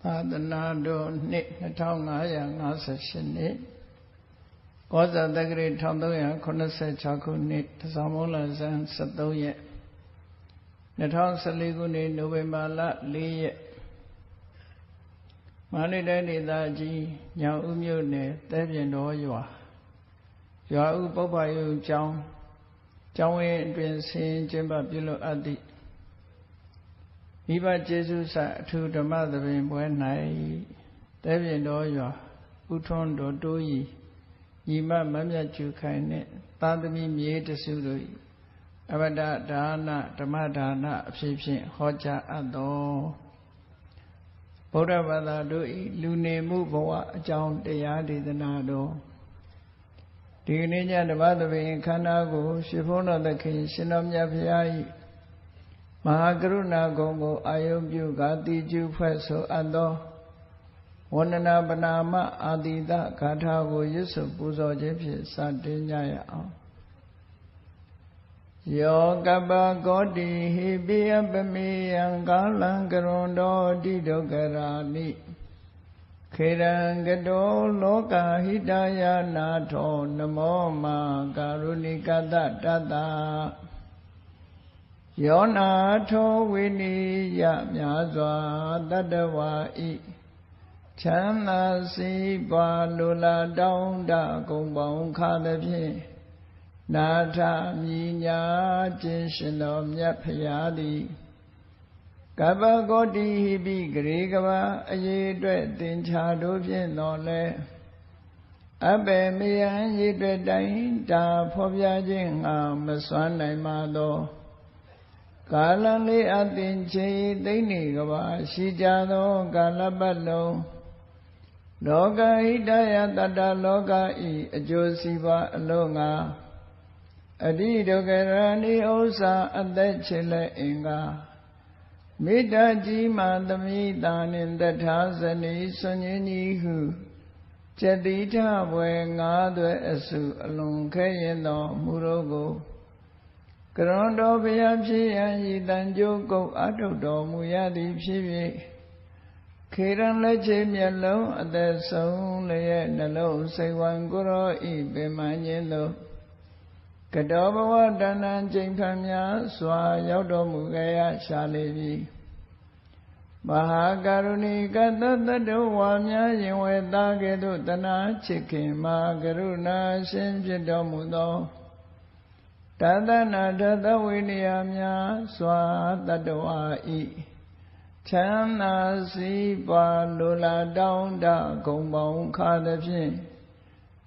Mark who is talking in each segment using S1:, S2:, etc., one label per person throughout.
S1: သာသနာတော်နှစ်2558နှစ်ကောဇာတက္ကရာ1386ခုနှစ်တစ္ဆာမုန်းလဆန်း73ရက်2014ခုနှစ်နိုဝင်ဘာလ4ရက်မန္တလေးတိုင်းဒေသကြီးညောင်ဦးမြို့နယ်တဲပြင်တော်ရွာဦးပုပ္ပယုံကျောင်းဝင်းအတွင်ဆင်းကျင်းပပြုလုပ်အပ်သည့်မိဘကျေးဇူးဆအထူးဓမ္မသဘင်ပွဲ၌တဲပြင်တော်ရွာဥထွန်းတော်တိုးဤညီမမမြတ်ကျူခိုင်နှင့်သာသမီမြေတစုတို့အဘဒဒါနဓမ္မဒါနအဖြစ်ဖြင့်ဟောကြားအပ်သောဗုဒ္ဓဘာသာတို့ဤလူနေမှုဘဝအကြောင်းတရားဒေသနာတော်ဒီကနေ့ညဓမ္မသဘင်ခန္ဓာကိုရှင်ဘုန်းတော်သခင်ရှင်တော်မြတ်ဖရာဤမဟာကရုဏာဂုဏ်ကိုအာယုပြုကာတိကျူဖွဲ့ဆိုအပ်သောဝန္ဒနာပနာမအာတိတဂါထာကိုရွတ်ဆိုပူဇော်ခြင်းဖြင့်စတင်ကြရအောင်ယောကပ္ပကောတိဟိပိယပမေယံကာလံကရွန်တော်တိဒုက္ခရာနိခေရံကတောလောကဟိတယနာထောနမောမာကာရုဏိကတတတယောနာထောဝိနိယမြာစွာတတဝါဤချမ်းသာစီးပွားလိုလားတောင်းတဂုံပေါင်းခါသဖြင့်နာထမြညာခြင်းရှင်တော်မြတ်ဖရာသည်ကပ္ပကောတိဟိပိဂရေကဘာအရေးအတွက်သင်္ချာတို့ဖြင့်တော်လဲအဘေမယံရည်အတွက်တိုင်းတာဖော်ပြခြင်းငါမစွမ်းနိုင်ပါသောကာလလေးအသင်ချေသိမ့်နေကဘာရှိကြသောကာလပတ်လုံးလောကဟိတယတတလောကဤအကျိုးစီးပွားအလုံးငါအတိဒုက္ခရဏိဥစ္စာအသက်ချေလက်အင်္ဂါမေတ္တာကြီးမှသမိတာနှင့်တထာဇနီဆွန်ញင်းကြီးဟုကျတိထဘွယ်ငါးသွဲအစုအလွန်ခဲရင်သောမူရောကိုကရွန်တော်ဘုရားဖြစ်ရန်ဤတန်ကြိုးကုတ်အထုတ်တော်မူရသည်ဖြစ်၍ခေရန်လက်ချေမျက်လုံးအသက်ဆုံးလျက်နှလုံးစိတ်ဝံကိုရောဤပင်မခြင်းသို့ကတောဘဝတဏ္ဏကျိန်ဖန်များစွာရောက်တော်မူကြရရှာလေပြီမဟာကရုဏီကတတ္တဝါများရင်ဝဲသားကဲ့သို့တနာချစ်ခင်မဟာကရုဏာရှင်ဖြစ်တော်မူသောတသနာတသဝိနည်းများစွာတတ္တဝါဤချမ်းသာစီးပွားလိုလားတောင်းတဂုံပေါင်းခါသဖြင့်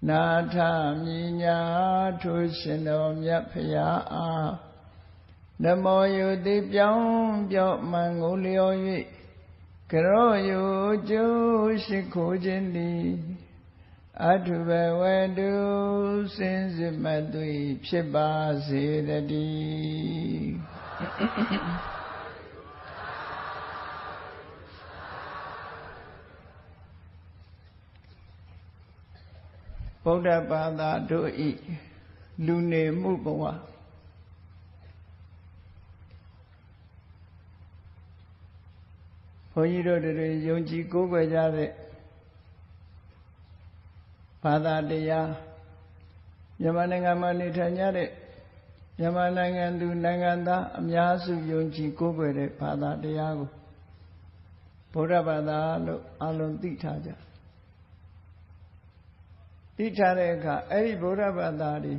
S1: နာထမြညာထိုရှင်တော်မြတ်ဖရာအားနမောယုတိပြောင်းပြော့မှန်ကိုလျော်၍ကရောယုကျိုးရှိခိုးခြင်းသည်အထုဘဝတုစင်စစ်မသွေဖြစ်ပါစေတည်းဗုဒ္ဓဘာသာတို့ဤလူနေမှုဘဝဘုန်းကြီးတို့တွေယုံကြည်ကိုးကွယ်ကြတဲ့ဘာသာတရားမြန်မာနိုင်ငံမှာနေထိုင်ကြတဲ့မြန်မာနိုင်ငံသူနိုင်ငံသားအများစုယုံကြည်ကိုးကွယ်တဲ့ဘာသာတရားကိုဗုဒ္ဓဘာသာလို့အလုံးသိထားကြသိထားတဲ့အခါအဲ့ဒီဗုဒ္ဓဘာသာတွေ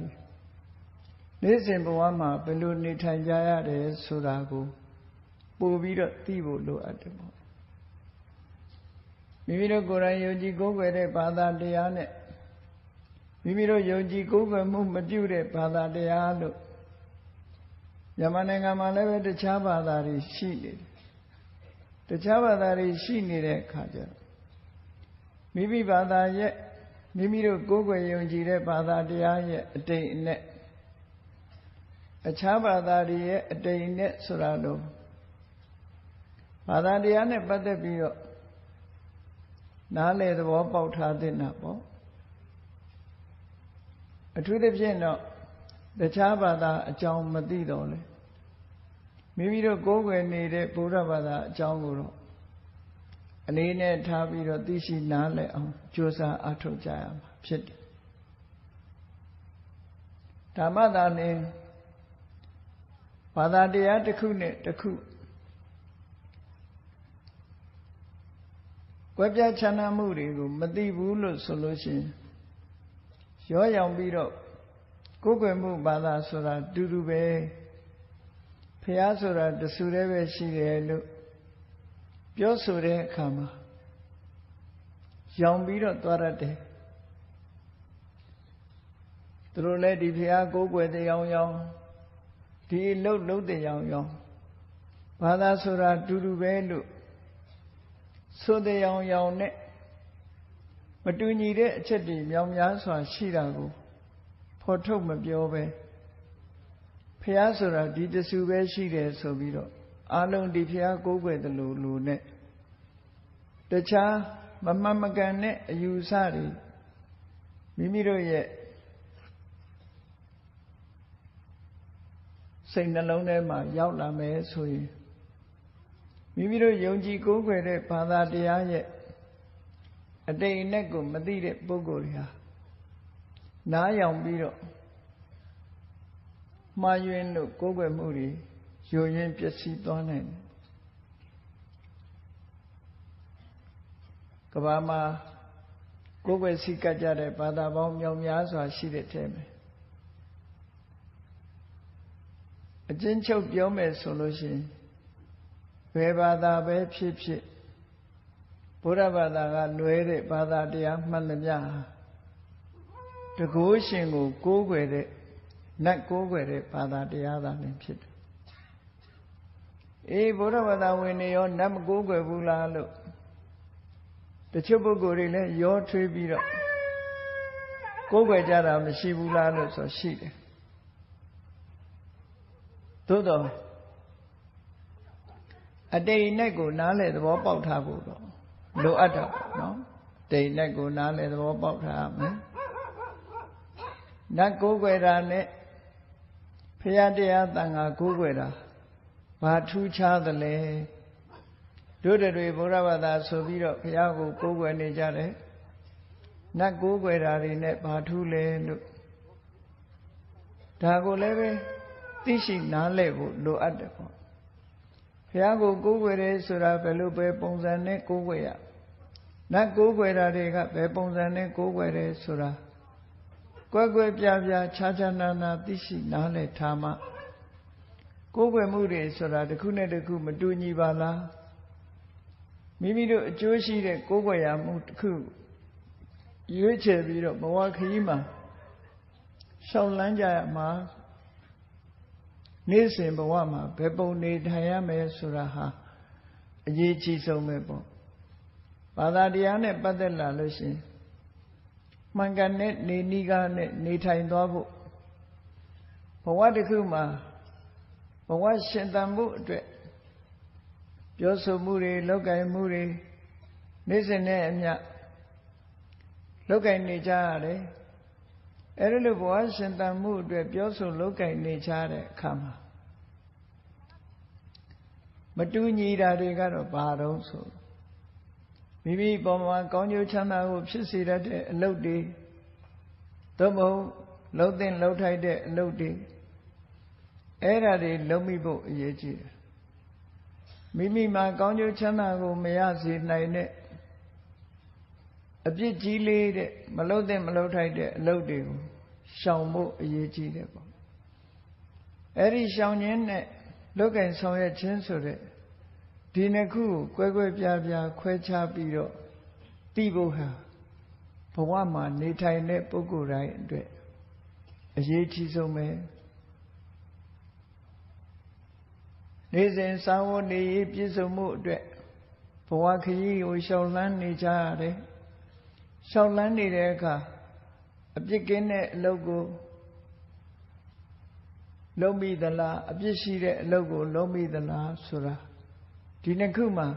S1: နေ့စဉ်ဘဝမှာဘယ်လိုနေထိုင်ကြရတယ်ဆိုတာကိုပို့ပြီးတော့သိဖို့လိုအပ်တယ်ပေါ့မိမိတို့ကိုယ်တိုင်ယုံကြည်ကိုးကွယ်တဲ့ဘာသာတရားနဲ့မိမိတို့ယုံကြည်ကိုးကွယ်မှုမပြုတဲ့ဘာသာတရားလို့မြန်မာနိုင်ငံမှာလည်းပဲတခြားဘာသာတွေရှိနေတယ်တခြားဘာသာတွေရှိနေတဲ့အခါကျတော့မိမိဘာသာရဲ့မိမိတို့ကိုးကွယ်ယုံကြည်တဲ့ဘာသာတရားရဲ့အတိတ်အနက်အခြားဘာသာတွေရဲ့အတိတ်အနက်ဆိုတာလို့ဘာသာတရားနဲ့ပတ်သက်ပြီးတော့နားလည်သဘောပေါက်ထားတဲ့နာပေါ့အထူးသဖြင့်တော့တခြားဘာသာအကြောင်းမသိတော့လေမိမိတို့ကိုးကွယ်နေတဲ့ဗုဒ္ဓဘာသာအကြောင်းကိုတော့ အနေနဲ့ထားပြီးတော့သိရှိနားလည်အောင်ကြိုးစားအားထုတ်ကြရမှာဖြစ်တယ်ဓမ္မသာလင်ဘာသာတရားတစ်ခုနဲ့တစ်ခုကွဲပြားခြားနားမှုတွေကိုမသိဘူးလို့ဆိုလို့ရှိရင်ရောရောင်ပြီးတော့ကိုယ်ွယ်မှုဘာသာဆိုတာတူတူပဲဖះဆိုတာတဆူတည်းပဲရှိတယ်လို့ပြောဆိုတဲ့အခါမှာရောင်ပြီးတော့သွားရတယ်သူတို့လည်းဒီဖះကိုယ်ွယ်တဲ့ရောင်ရောင်ဒီလှုပ်တဲ့ရောင်ရောင်ဘာသာဆိုတာတူတူပဲလို့ဆိုတဲ့ရောင်ရောင်နဲ့မတူညီတဲ့အချက်တွေမြောင်များစွာရှိတာကိုဖော်ထုတ်မပြောပဲဖះဆိုတာဒီတဆူပဲရှိတယ်ဆိုပြီးတော့အလုံးဒီဖះကိုယ်ွယ်တယ်လို့နဲ့တခြားမမှန်မကန်တဲ့အယူဆတွေမိမိတို့ရဲ့စိတ်နှလုံးထဲမှာရောက်လာမယ်ဆိုရင်မိမိတို့ယုံကြည်ကိုးကွယ်တဲ့ဘာသာတရားရဲ့အတိတ်အနက်ကိုမသိတဲ့ပုဂ္ဂိုလ်တွေဟာနားယောင်ပြီးတော့မှားယွင်းလို့ကိုးကွယ်မှုတွေယိုယွင်းပျက်စီးသွားနိုင်တယ်ကမ္ဘာမှာကိုးကွယ်စည်းကပ်ကြတဲ့ဘာသာပေါင်းမြောက်များစွာရှိတဲ့ထဲမှာအကျဉ်းချုပ်ပြောမယ်ဆိုလို့ရှိရင်ဘယ်ဘာသာပဲဖြစ်ဖြစ်ဘုရားဘာသာကလွဲတဲ့ဘာသာတရားမှန်သမျှတကိုးရှင်ကိုကိုးကွယ်တဲ့နတ်ကိုးကွယ်တဲ့ဘာသာတရားသာလည်းဖြစ်တယ်အေးဘုရားဘာသာဝင်တွေရောနတ်မကိုးကွယ်ဘူးလားလို့တချို့ပုဂ္ဂိုလ်တွေလည်းရောထွေးပြီးတော့ကိုးကွယ်ကြတာမရှိဘူးလားလို့ဆိုရှိတယ်သို့တော့အတိတ်နဲ့ကိုနားလဲသဘောပေါက်ထားဖို့တော့လိုအပ်တာပေါ့နော်တိတ်နဲ့ကိုနားလဲသဘောပေါက်ထားရမယ်နတ်ကိုးကွယ်တာနဲ့ဖရာတရားတန်ခါကိုးကွယ်တာဘာထူးခြားသလဲတို့တွေဘုရားဘာသာဆိုပြီးတော့ဘုရားကိုကိုးကွယ်နေကြတယ်နတ်ကိုးကွယ်တာတွေနဲ့ဘာထူးလဲလို့ဒါကိုလည်းပဲသိရှိနားလည်ဖို့လိုအပ်တယ်ပေါ့ဘုရားကိုကိုးကွယ်တယ်ဆိုတာဘယ်လိုပဲပုံစံနဲ့ကိုးကွယ်ရနတ်ကိုးကွယ်တာတွေကဘယ်ပုံစံနဲ့ကိုးကွယ်တယ်ဆိုတာကွဲကွဲပြားပြားခြားခြားနာနာသိရှိနားလည်ထားမှကိုးကွယ်မှုတွေဆိုတာတစ်ခုနဲ့တစ်ခုမတူညီပါလားမိမိတို့အကျိုးရှိတဲ့ကိုးကွယ်ရမှုတစ်ခုရွေးချယ်ပြီးတော့ဘဝခရီးမှာရှောင်လန်းကြရမှာနေ့စဉ်ဘဝမှာဘယ်ပုံနေထိုင်ရမယ်ဆိုတာဟာအရေးကြီးဆုံးပဲပေါ့ဘာသာတရားနဲ့ပတ်သက်လာလို့ရှိရင်မှန်ကန်တဲ့နေနည်းကားနဲ့နေထိုင်သွားဖို့ဘဝတစ်ခုမှာဘဝရှင်သန်မှုအတွက်ပြောဆိုမှုတွေလုပ်ကိုင်မှုတွေနေ့စဉ်နဲ့အမျှလုပ်ကိုင်နေကြရတယ်အဲဒီလိုဘဝရှင်သန်မှုအတွက်ပြောဆိုလုပ်ကိုင်နေကြတဲ့အခါမှာမတူညီတာတွေကတော့ဘာတော့ဆိုမိမိပေါ်မှာကောင်းကျိုးချမ်းသာကိုဖြစ်စေတတ်တဲ့အလုပ်တွေသို့မဟုတ်လှုပ်သင့်လှုပ်ထိုက်တဲ့အလုပ်တွေအဲ့ဒါတွေလုပ်မိဖို့အရေးကြီးတယ်မိမိမှာကောင်းကျိုးချမ်းသာကိုမရစေနိုင်တဲ့အပြစ်ကြီးလေးတဲ့မလှုပ်သင့်မလှုပ်ထိုက်တဲ့အလုပ်တွေကိုရှောင်ဖို့အရေးကြီးတယ်ပေါ့အဲ့ဒီရှောင်ခြင်းနဲ့လုပ်ကင်ဆောင်ရွက်ခြင်းဆိုတဲ့ဒီနှစ်ခုကိုကွဲကွဲပြားပြားခွဲခြားပြီးတော့သိဖို့ဟာဘဝမှာနေထိုင်တဲ့ပုဂ္ဂိုလ်တိုင်းအတွက်အရေးကြီးဆုံးပဲနေ့စဉ်စာဝတ်နေရေးပြည့်စုံမှုအတွက်ဘဝခရီးကိုရှောင်လန်းနေကြရတယ်ရှောင်လန်းနေတဲ့အခါအပြစ်ကင်းတဲ့အလုပ်ကိုလုပ်မိသလားအပြစ်ရှိတဲ့အလုပ်ကိုလုပ်မိသလားဆိုတာဒီနှစ်ခုမှာ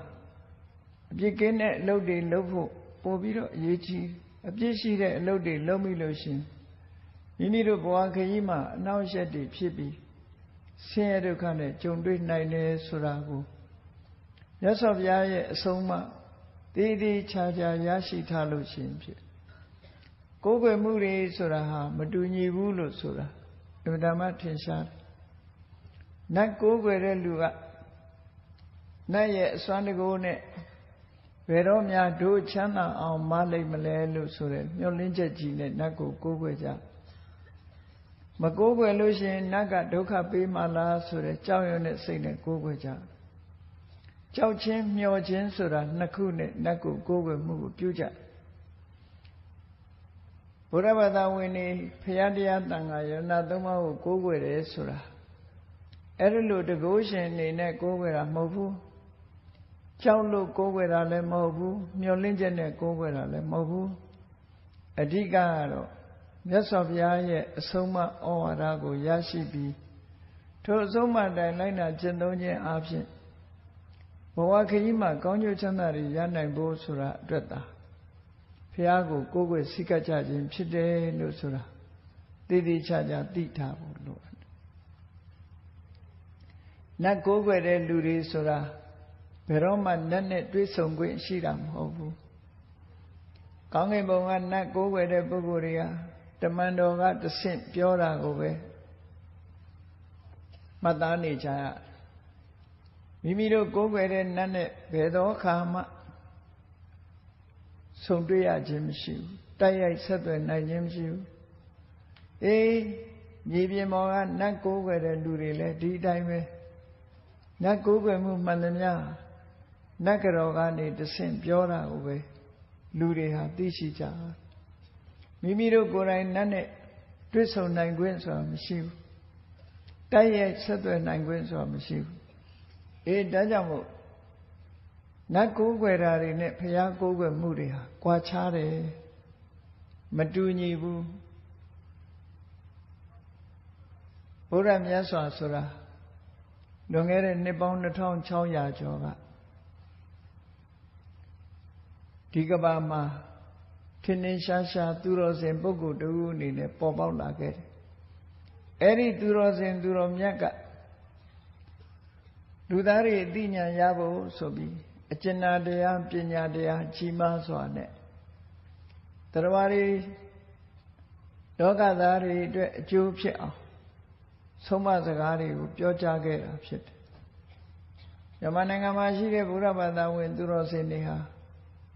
S1: အပြစ်ကင်းတဲ့အလုပ်တွေလုပ်ဖို့ပို့ပြီးတော့အရေးကြီးအပြစ်ရှိတဲ့အလုပ်တွေလုပ်မိလို့ရှင်မိမိတို့ဘဝခရီးမှာအနှောင့်အယှက်တွေဖြစ်ပြီးဆင်းရဲဒုက္ခနဲ့ကြုံတွေ့နိုင်တယ်ဆိုတာကိုမြတ်စွာဘုရားရဲ့အဆုံးအမ တည်တည်ချာချာရရှိထားလို့ရှိရင်ဖြစ်ကိုယ်ွယ်မှုတွေဆိုတာဟာမတူညီဘူးလို့ဆိုတာအမှန်တမ်းထင်ရှားတယ်နတ်ကိုယ်ွယ်တဲ့လူကနတ်ရဲ့အစွမ်းတကူနဲ့ဘယ်တော့မှတို့ချမ်းသာအောင်မလိုက်မလဲလို့ဆိုတဲ့မျှော်လင့်ချက်ကြီးနဲ့နတ်ကိုကိုးကွယ်ကြမကိုးကွယ်လို့ရှိရင်နတ်ကဒုက္ခပေးမှလားဆိုတဲ့ကြောက်ရွံ့တဲ့စိတ်နဲ့ကိုးကွယ်ကြကြောက်ခြင်းမျှော်ခြင်းဆိုတာနှစ်ခုနဲ့နတ်ကိုကိုးကွယ်မှုကိုပြုကြဘုရားဘာသာဝင်တွေဖရာတရားတန်ခါယနာသုံးပါးကိုကိုးကွယ်တယ်ဆိုတာအဲ့ဒီလိုတကုရှင်အနေနဲ့ကိုးကွယ်တာမဟုတ်ဘူးကြောက်လို့ကိုးကွယ်တာလည်းမဟုတ်ဘူးမျောလင့်ချက်နဲ့ကိုးကွယ်တာလည်းမဟုတ်ဘူးအဓိကကတော့မြတ်စွာဘုရားရဲ့အဆုံးအမဩဝါဒကိုရရှိပြီးထိုအဆုံးအမတိုင်းလိုက်နာကျင့်သုံးခြင်းအပြင်ဘဝခရီးမှာကောင်းကျိုးချမ်းသာတွေရနိုင်ဖို့ဆိုတာအတွက်သာဘုရားကိုကိုးကွယ်စိတ်ကပ်ကြခြင်းဖြစ်တယ်လို့ဆိုတာသိသိချာချာသိထားဖို့လိုတယ်နတ်ကိုးကွယ်တဲ့လူတွေဆိုတာဘယ်တော့မှနတ်နဲ့တွေ့ဆုံခွင့်ရှိတာမဟုတ်ဘူးကောင်းကင်ဘုံကနတ်ကိုးကွယ်တဲ့ပုဂ္ဂိုလ်တွေကတမန်တော်ကတဆင့်ပြောတာကိုပဲမှတ်သားနေကြရမိမိတို့ကိုးကွယ်တဲ့နတ်နဲ့ဘယ်သောအခါမှဆုံတွေ့ရခြင်းမရှိဘူးတိုက်ရိုက်ဆက်သွယ်နိုင်ခြင်းမရှိဘူးမြေပြင်ပေါ်ကနတ်ကိုးကွယ်တဲ့လူတွေလည်းဒီအတိုင်းပဲနတ်ကိုးကွယ်မှုမှန်သမျှနတ်ကတော်ကနေတဆင့်ပြောတာကိုပဲလူတွေဟာသိရှိကြမိမိတို့ကိုယ်တိုင်နတ်နဲ့တွေ့ဆုံနိုင်ခွင့်ဆိုတာမရှိဘူးတိုက်ရိုက်ဆက်သွယ်နိုင်ခွင့်ဆိုတာမရှိဘူးဒါကြောင့်မို့နတ်ကိုးကွယ်တာတွေနဲ့ဘုရားကိုးကွယ်မှုတွေဟာကွာခြားတယ်မတူညီဘူးဘုရားမြတ်စွာဆိုတာလွန်ခဲ့တဲ့နှစ်ပေါင်း2600ကျော်ကဒီကဘာမှာထင်းထင်းရှားရှားသူတော်စင်ပုဂ္ဂိုလ်တူအနေနဲ့ပေါ်ပေါက်လာခဲ့တယ်အဲ့ဒီသူတော်စင်သူတော်မြတ်ကလူသားတွေအသိဉာဏ်ရဖို့ဆိုပြီးအကျဉ်းတရားပညာတရားကြီးမားစွာနဲ့တရားတွေလောကသားတွေအတွက်အကျိုးဖြစ်အောင်ဆုံးမစကားတွေကိုပြောကြားခဲ့တာဖြစ်တယ်မြန်မာနိုင်ငံမှာရှိတဲ့ဘုရားဘာသာဝင်သူတော်စင်တွေဟာ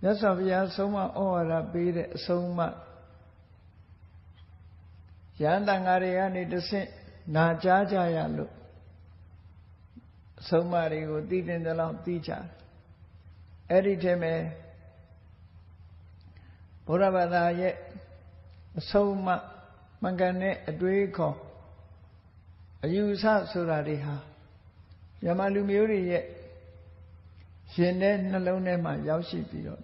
S1: မြတ်စွာဘုရားဆုံးမဩဝါဒပေးတဲ့အဆုံးအမရဟန်းတန်ဃာတွေကနေတဆင့်နာကြားကြရလို့အဆုံးအမတွေကိုသိတဲ့လောက်သိကြတယ်အဲ့ဒီထဲမှာဘုရားဘာသာရဲ့အဆုံးအမမှန်ကန်တဲ့အတွေးခေါ်အယူဆဆိုတာတွေဟာမြန်မာလူမျိုးတွေရဲ့ရှင်တဲ့နှလုံးထဲမှာရောက်ရှိပြီးတော့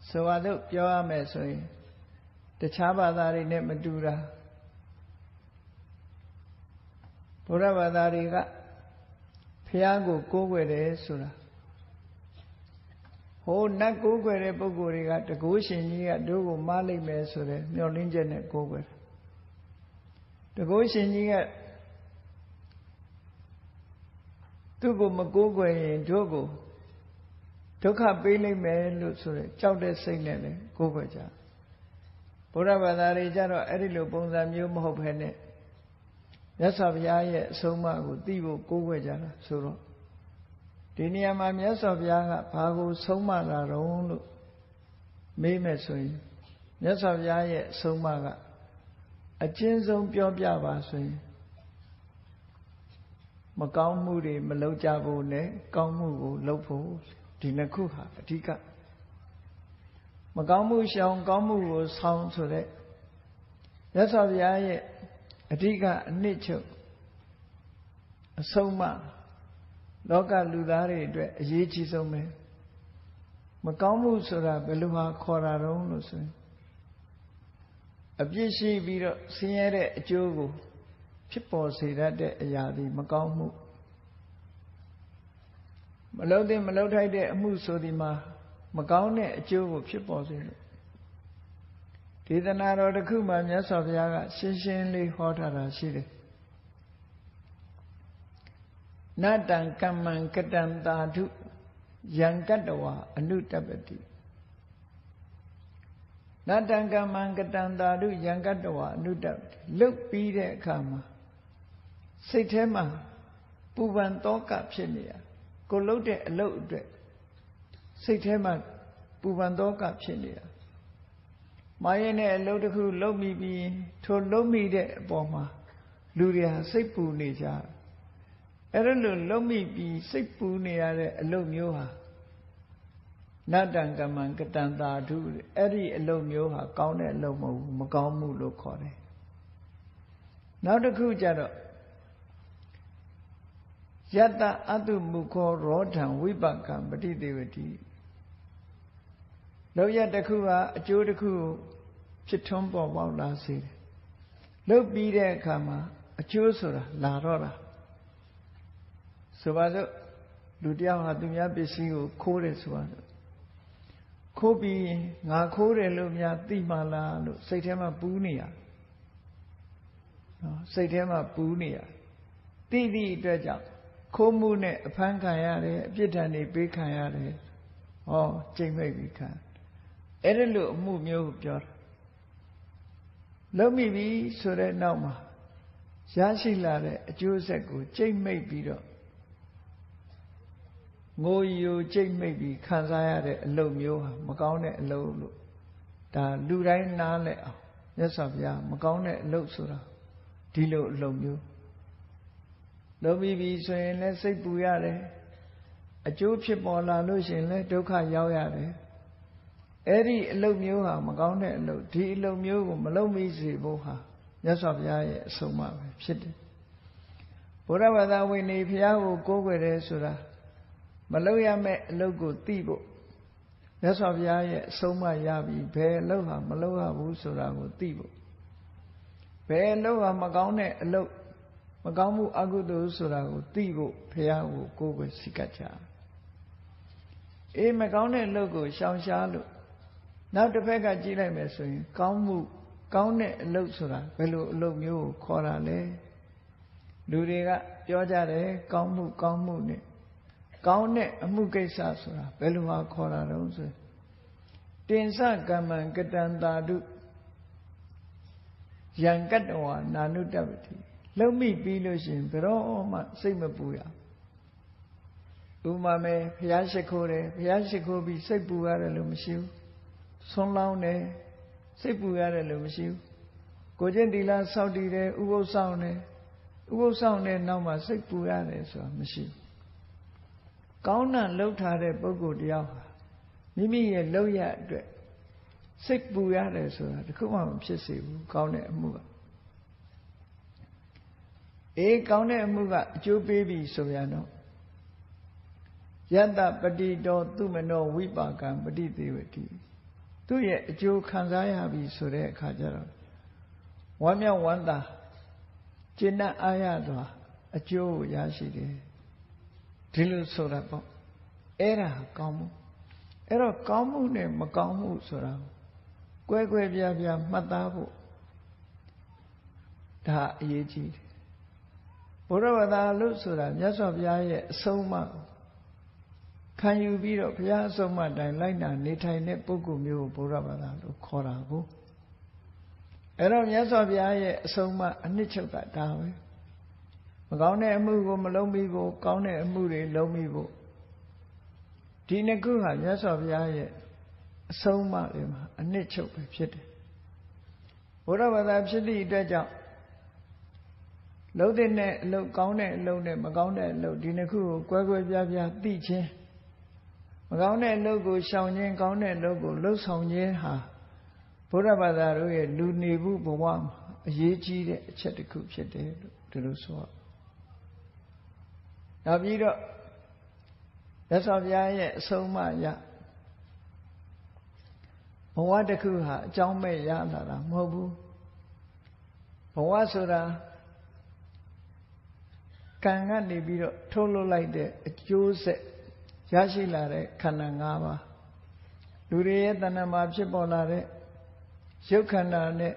S1: ဆိုပါတော့ပြောရမယ်ဆိုရင်တခြားဘာသာတွေနဲ့မတူတာဘုရားဘာသာတွေကဘုရားကိုကိုးကွယ်တယ်ဆိုတာဟိုနတ်ကိုးကွယ်တဲ့ပုဂ္ဂိုလ်တွေကတကုရှင်ကြီးကတို့ကိုမားလိုက်မယ်ဆိုတဲ့မျှော်လင့်ချက်နဲ့ကိုးကွယ်တကုရှင်ကြီးကသူ့ကိုမကိုးကွယ်ရင်တို့ကိုဒုက္ခပေးလိုက်မယ်လို့ဆိုရဲကြောက်တဲ့စိတ်နဲ့လည်းကိုးကွယ်ကြဘုရားဘာသာတွေကြတော့အဲ့ဒီလိုပုံစံမျိုးမဟုတ်ဘဲနဲ့မြတ်စွာဘုရားရဲ့အဆုံးအမကိုသိဖို့ကိုးကွယ်ကြတာဆိုတော့ဒီနေရာမှာမြတ်စွာဘုရားကဘာကိုဆုံးမတာတုံးလို့မေးမယ်ဆိုရင်မြတ်စွာဘုရားရဲ့အဆုံးအမကအကျဉ်းဆုံးပြောပြပါဆိုရင်မကောင်းမှုတွေမလုပ်ကြဖို့နဲ့ကောင်းမှုကိုလုပ်ဖို့ဒီနှစ်ခုဟာအဓိကမကောင်းမှုရှောင်ကောင်းမှုကိုဆောင်ဆိုတဲ့မြတ်စွာဘုရားရဲ့အဓိကအနှစ်ချုပ်အဆုံးအမလောကလူသားတွေအတွက်အရေးကြီးဆုံးပဲမကောင်းမှုဆိုတာဘယ်လိုဟာခေါ်တာတုံးလို့ဆိုရင်အပြစ်ရှိပြီးတော့ဆင်းရဲတဲ့အကျိုးကိုဖြစ်ပေါ်စေတတ်တဲ့အရာဒီမကောင်းမှုမလုပ်တဲ့မလုပ်ထိုက်တဲ့အမှုဆိုဒီမှာမကောင်းတဲ့အကျိုးကိုဖြစ်ပေါ်စေလို့ဒေသနာတော်တစ်ခုမှာမြတ်စွာဘုရားကရှင်းရှင်းလေးဟောထားတာရှိတယ်နတံကမ္မံကတံသာဓု ယံကတ္တဝအနုတ္တပတိနတံကမ္မံကတံသာဓုယံကတ္တဝအနုတ္တပတိလုတ်ပြီးတဲ့အခါမှာစိတ်ထဲမှာပူပန်တောကဖြစ်နေရကိုလုတ်တဲ့အလုတ်အတွက်စိတ်ထဲမှာပူပန်တောကဖြစ်နေရမာရင်နဲ့အလုတ်တစ်ခုလုတ်မိပြီးထိုလုတ်မိတဲ့အပေါ်မှာလူတွေဟာစိတ်ပူနေကြအဲ့ဒါလို့လုတ်မိပြီးစိတ်ပူနေရတဲ့အလုတ်မျိုးဟာနတ္တံကမ္မံကတံသာဓုအဲ့ဒီအလုတ်မျိုးဟာကောင်းတဲ့အလုတ်မဟုတ်ဘူးမကောင်းမှုလို့ခေါ်တယ်နောက်တစ်ခုကျတော့ယတ္တအတုမုခောရောဓံဝိပကံပฏิသေဝတိလောက်ရတစ်ခုဟာအကျိုးတစ်ခုကိုဖြစ်ထွန်းပေါ်ပေါက်လာစေတယ်လုတ်ပြီးတဲ့အခါမှာအကျိုးဆိုတာလာတော့တာဆိုပါစို့လူတယောက်ဟာသူများပစ္စည်းကိုခိုးတယ်ဆိုပါစို့ခိုးပြီးငါခိုးတယ်လို့များသိမှလားလို့စိတ်ထဲမှာပူးနေရနော်စိတ်ထဲမှာပူးနေရသိသည့်အတွက်ကြောင့်ခိုးမှုနဲ့အဖမ်းခံရတယ်အပြစ်ဒဏ်တွေပေးခံရတယ်ဟောကြိတ်မိတ်ပြီးခံအဲ့ဒါလို့အမှုမျိုးကိုပြောတာလုံးမိပြီဆိုတဲ့နောက်မှာရရှိလာတဲ့အကျိုးဆက်ကိုကြိတ်မိတ်ပြီးတော့ငိုယိုကြိတ်မိတ်ပြီးခံစားရတဲ့အလုပ်မျိုးဟာမကောင်းတဲ့အလုပ်လို့ဒါလူတိုင်းနားလည်အောင်မြတ်စွာဘုရားမကောင်းတဲ့အလုပ်ဆိုတာဒီလိုအလုပ်မျိုးလုံးမိပြီဆိုရင်လည်းစိတ်ပူရတယ်အကျိုးဖြစ်ပေါ်လာလို့ရှိရင်လည်းဒုက္ခရောက်ရတယ်အဲ့ဒီအလုပ်မျိုးဟာမကောင်းတဲ့အလုပ်ဒီအလုပ်မျိုးကိုမလုပ်မိစေဖို့ဟာမြတ်စွာဘုရားရဲ့အဆုံးအမပဲဖြစ်တယ်ဘုရားဘာသာဝင်နေဘုရားကိုကိုးကွယ်တယ်ဆိုတာမလုပ်ရမယ့်အလုပ်ကိုသိဖို့မြတ်စွာဘုရားရဲ့အဆုံးအမရပြီးဘယ်အလုပ်ဟာမလုပ်ရဘူးဆိုတာကိုသိဖို့ဘယ်အလုပ်ဟာမကောင်းတဲ့အလုပ်မကောင်းမှုအကုသိုလ်ဆိုတာကိုသိဖို့ဘုရားကိုကိုးကွယ်စိတ်ကကြအေးမကောင်းတဲ့အလုပ်ကိုရှောင်ရှားလို့နောက်တစ်ဖက်ကကြည့်လိုက်မယ်ဆိုရင်ကောင်းမှုကောင်းတဲ့အလုပ်ဆိုတာဘယ်လိုအလုပ်မျိုးကိုခေါ်တာလဲလူတွေကပြောကြတယ်ကောင်းမှုနဲ့ကောင်းတဲ့အမှုကိစ္စဆိုတာဘယ်လိုဟာခေါ်တာတုံးဆိုတင်စကမ္မံကတံသာဓုယံကတ္တဝနာနုတ္တပတိလုံးမိပြီးလို့ရှိရင်ဘယ်တော့မှစိတ်မပူရဥမာမဲ့ဘုရားရှိခိုးတယ်ဘုရားရှိခိုးပြီးစိတ်ပူရတယ်လို့မရှိဘူးဆွန်းလောင်းတယ်စိတ်ပူရတယ်လို့မရှိဘူးကိုကျင့်သီလစောင့်တည်တယ်ဥပုသ်ဆောင်တယ်ဥပုသ်ဆောင်တဲ့နောက်မှာစိတ်ပူရတယ်ဆိုတာမရှိဘူးကောင်းတာလှုပ်ထားတဲ့ပုဂ္ဂိုလ်တယောက်ဟာမိမိရဲ့လှုပ်ရအတွက်စိတ်ပူရတယ်ဆိုတာတခုမှမဖြစ်စေဘူးကောင်းတဲ့အမှုကကောင်းတဲ့အမှုကအကျိုးပေးပြီဆိုရတော့ယတ္တပတိတောသူမနောဝိပါကံပฏิသေဝတိသူ့ရဲ့အကျိုးခံစားရပြီဆိုတဲ့အခါကျတော့ဝမ်းမြောက်ဝမ်းသာကျေနပ်အားရစွာအကျိုးကိုရရှိတယ်ဒီလိုဆိုတာပေါ့အဲ့ဒါကောင်းမှုအဲ့တော့ကောင်းမှုနဲ့မကောင်းမှုဆိုတာကွဲကွဲပြားပြားမှတ်သားဖို့ဒါအရေးကြီးတယ်ဘုရားဘာသာလို့ဆိုတာမြတ်စွာဘုရားရဲ့အဆုံးအမခံယူပြီးတော့ဘုရားအဆုံးအမတိုင်းလိုက်နာနေထိုင်တဲ့ပုဂ္ဂိုလ်မျိုးကိုဘုရားဘာသာလို့ခေါ်တာကိုအဲ့တော့မြတ်စွာဘုရားရဲ့အဆုံးအမအနှစ်ချုပ်ကဒါပဲမကောင်းတဲ့အမှုကိုမလုပ်မိဖို့ကောင်းတဲ့အမှုတွေလုပ်မိဖို့ဒီနှစ်ခုဟာမြတ်စွာဘုရားရဲ့အဆုံးအမတွေမှာအနှစ်ချုပ်ပဲဖြစ်တယ်ဘုရားဘာသာဖြစ်သည့်အတွက်ကြောင့်လုံးတဲ့အလုပ်ကောင်းတဲ့အလုပ်နဲ့မကောင်းတဲ့အလုပ်ဒီနှစ်ခုကိုကွဲကွဲပြားပြားသိခြင်းမကောင်းတဲ့အလုပ်ကိုရှောင်ခြင်းကောင်းတဲ့အလုပ်ကိုလှုပ်ဆောင်ခြင်းဟာဘုရားဘာသာတို့ရဲ့လူနေမှုဘဝမှာအရေးကြီးတဲ့အချက်တစ်ခုဖြစ်တယ်လို့ဒီလိုဆိုရနောက်ပြီးတော့မြတ်စွာဘုရားရဲ့အဆုံးအမရဘဝတစ်ခုဟာအကြောင်းမဲ့ရလာတာမဟုတ်ဘူးဘဝဆိုတာကံကနေပြီးတော့ထုတ်လွှတ်လိုက်တဲ့အကျိုးဆက်ရရှိလာတဲ့ခန္ဓာ၅ပါးလူတွေရဲ့တဏ္ဍာမှာဖြစ်ပေါ်လာတဲ့ရုပ်ခန္ဓာနဲ့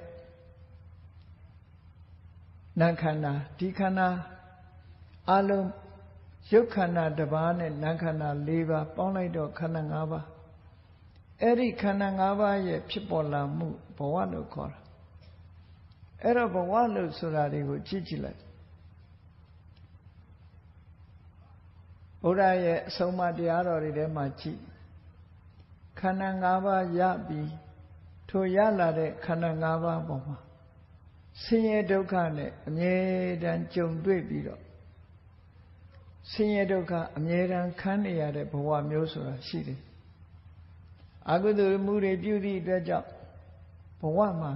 S1: နာမ်ခန္ဓာဒီခန္ဓာအလုံး ရုပ်ခန္ဓာတစ်ပါးနဲ့နာမ်ခန္ဓာ၄ပါးပေါင်းလိုက်တော့ခန္ဓာ၅ပါးအဲ့ဒီခန္ဓာ၅ပါးရဲ့ဖြစ်ပေါ်လာမှုဘဝလို့ခေါ်တာအဲ့တော့ဘဝလို့ဆိုတာတွေကိုကြည့်ကြည့်လိုက်ဘုရားရဲ့အဆုံးအမတရားတော်တွေထဲမှာကြည့်ခန္ဓာ၅ပါးရပြီးထိုရလာတဲ့ခန္ဓာ၅ပါးပေါ်မှာဆင်းရဲဒုက္ခနဲ့အမြဲတမ်းကြုံတွေ့ပြီးတော့ဆင်းရဲဒုက္ခအမြဲတမ်းခံနေရတဲ့ဘဝမျိုးဆိုတာရှိတယ်အကုသိုလ်မှုတွေပြုသည့်အတွက်ကြောင့်ဘဝမှာ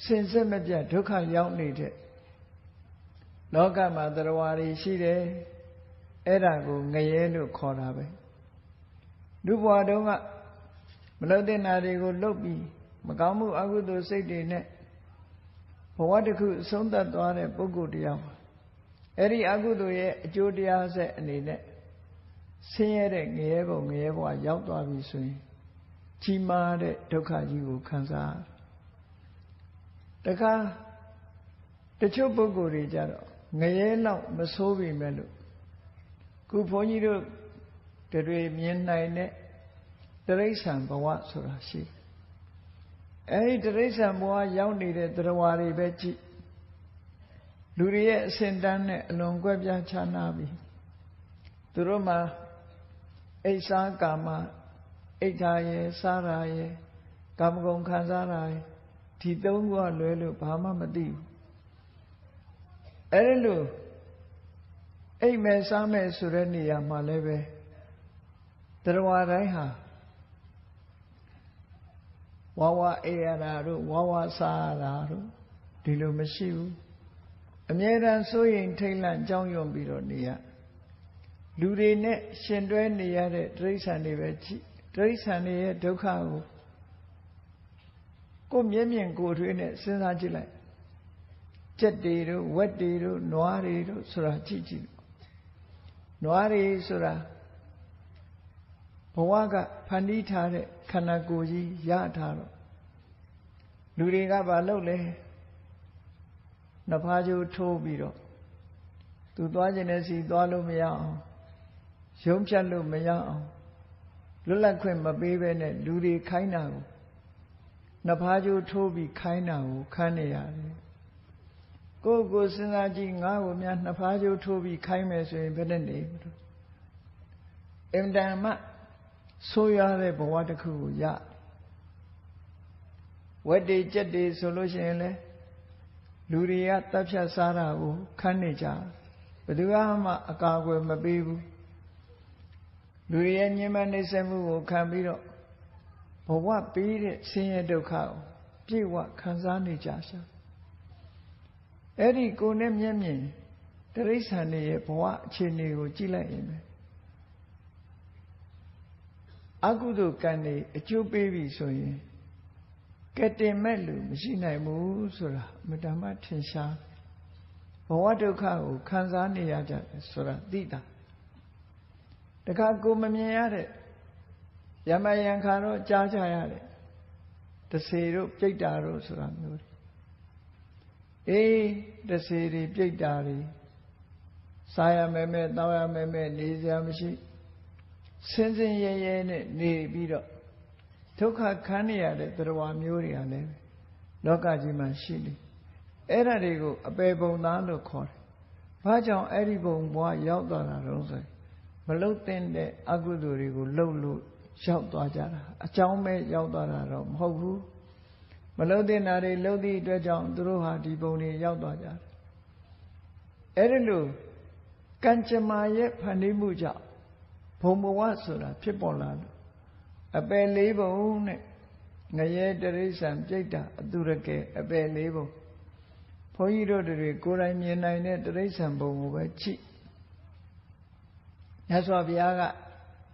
S1: စင်စစ်မပြတ်ဒုက္ခရောက်နေတဲ့လောကမှာတရားတွေရှိတယ်အဲ့ဒါကိုငရဲလို့ခေါ်တာပဲလူဘဝတုန်းကမလုပ်တဲ့နာတွေကိုလုပ်ပြီးမကောင်းမှုအကုသိုလ်စိတ်တွေနဲ့ဘဝတစ်ခုအဆုံးသတ်သွားတဲ့ပုဂ္ဂိုလ်တရားအဲ့ဒီအကုသိုလ်ရဲ့အကျိုးတရားဆက်အနေနဲ့ဆင်းရဲတဲ့ငရဲဘုံငရဲဘဝရောက်သွားပြီဆိုရင်ကြီးမားတဲ့ဒုက္ခကြီးကိုခံစားတခါတချို့ပုဂ္ဂိုလ်တွေကြတော့ငရဲလောက်မဆိုးပြီမဲ့လို့ခုဘုန်းကြီးတို့တွေမြင်နိုင်တဲ့တိရစ္ဆာန်ဘဝဆိုတာရှိအဲဒီတိရစ္ဆာန်ဘဝရောက်နေတဲ့တရားတွေပဲကြည့်လူတွေရဲ့အစင်တန်းနဲ့အလွန်ကွဲပြားခြားနားပြီသူတို့မှာအိဋ္ဌာကာမအိဋ္ဌာရဲ့စားရာရဲ့ကာမဂုဏ်ခံစားရာရဲ့ဒီသုံးခုကလွဲလို့ဘာမှမသိဘူးအဲဒီလိုအိမ်မဲ့စားမဲ့ဆိုတဲ့နေရာမှာလည်းပဲတရားတိုင်းဟာဝါဝအေးရတာတို့ဝါဝစားရတာတို့ဒီလိုမရှိဘူးအမြဲတမ်းစိုးရိမ်ထိတ်လန့်ကြောက်ရွံ့ပြီးတော့နေရလူတွေနဲ့ရှင်တွဲနေရတဲ့တိရစ္ဆာန်တွေပဲကြည့်တိရစ္ဆာန်တွေရဲ့ဒုက္ခကိုမျက်မြင်ကိုယ်ထွေးနဲ့စဉ်းစားကြည့်လိုက်ကြက်တွေတို့ဝက်တွေတို့နွားတွေတို့ဆိုတာကြည့်ကြည့်နွားတွေဆိုတာဘဝကဖန်တီးထားတဲ့ခန္ဓာကိုယ်ကြီးရထားတော့လူတွေကဘာလုပ်လဲနှစ်ဖားကြိုးထိုးပြီးတော့သူသွားခြင်းနဲ့စီသွားလို့မရအောင်ရုံးဖြတ်လို့မရအောင်လွတ်လပ်ခွင့်မပေးဘဲနဲ့လူတွေခိုင်းတာကိုနှစ်ဖားကြိုးထိုးပြီးခိုင်းတာကိုခံနေရတယ်ကိုယ်ကိုစဉ်းစားကြည့်ငါ့ကိုများနှစ်ဖားကြိုးထိုးပြီးခိုင်းမယ်ဆိုရင်ဘယ်နဲ့နေမလို့အင်တန်မှဆိုးရတဲ့ဘဝတစ်ခုကိုရဝက်တွေကြက်တွေဆိုလို့ရှိရင်လေလူတွေကတပ်ဖြတ်စားတာကိုခံနေကြဘယ်သူမှအကာအကွယ်မပေးဘူးလူတွေရဲ့ညှဉ်းပန်းနှိပ်စက်မှုကိုခံပြီးတော့ဘဝပေးတဲ့ဆင်းရဲဒုက္ခကိုပြေဝခံစားနေကြရှာအဲ့ဒီကိုယ်နဲ့မျက်မြင်တိရစ္ဆာန်တွေရဲ့ဘဝအခြေအနေကိုကြည့်လိုက်ရင်ပဲအကုသိုလ်ကံတွေအကျိုးပေးပြီဆိုရင်ကဲတင်မဲ့လူမရှိနိုင်ဘူးဆိုတာအမှန်တမ်းထင်ရှားဘဝဒုက္ခကိုခံစားနေရကြတယ်ဆိုတာသိတာတခါကိုမမြင်ရတဲ့ယမယံခါတော့ကြားကြရတယ်တစေတို့ပြိတ္တာတို့ဆိုတာမျိုးတွေအေးတစေတွေပြိတ္တာတွေစားရမယ်မဲ့တောင်းရမယ်မဲ့နေစရာမရှိစင်စင်ရဲရဲနဲ့နေပြီးတော့ဒုက္ခခံနေရတဲ့တရားမျိုးတွေကလည်းလောကကြီးမှာရှိနေအဲ့ဒါတွေကိုအပေပုံသားလို့ခေါ်တယ်။ဘာကြောင့်အဲ့ဒီဘုံဘဝရောက်သွားတာတော့ဆိုရင်မလုတ်တဲ့အကုသိုလ်တွေကိုလှုပ်လို့ရောက်သွားကြတာအကြောင်းပဲရောက်သွားတာတော့မဟုတ်ဘူး။မလုတ်တဲ့နာတွေလှုပ်သည့်အတွက်ကြောင့်သူတို့ဟာဒီဘုံတွေရောက်သွားကြတယ်။အဲ့ဒီလိုကံကြမ္မာရဲ့ဖန်တီးမှုကြောင့်ဘုံဘဝဆိုတာဖြစ်ပေါ်လာလို့အပယ်လေးဘုံနဲ့ငရဲတရိစ္ဆာန်ပြိတ္တာအတုရကဲအပယ်လေးဘုံဘုန်းကြီးတို့တွေကိုယ်တိုင်မြင်နိုင်တဲ့တရိစ္ဆာန်ဘုံကိုပဲကြည့်မြတ်စွာဘုရားက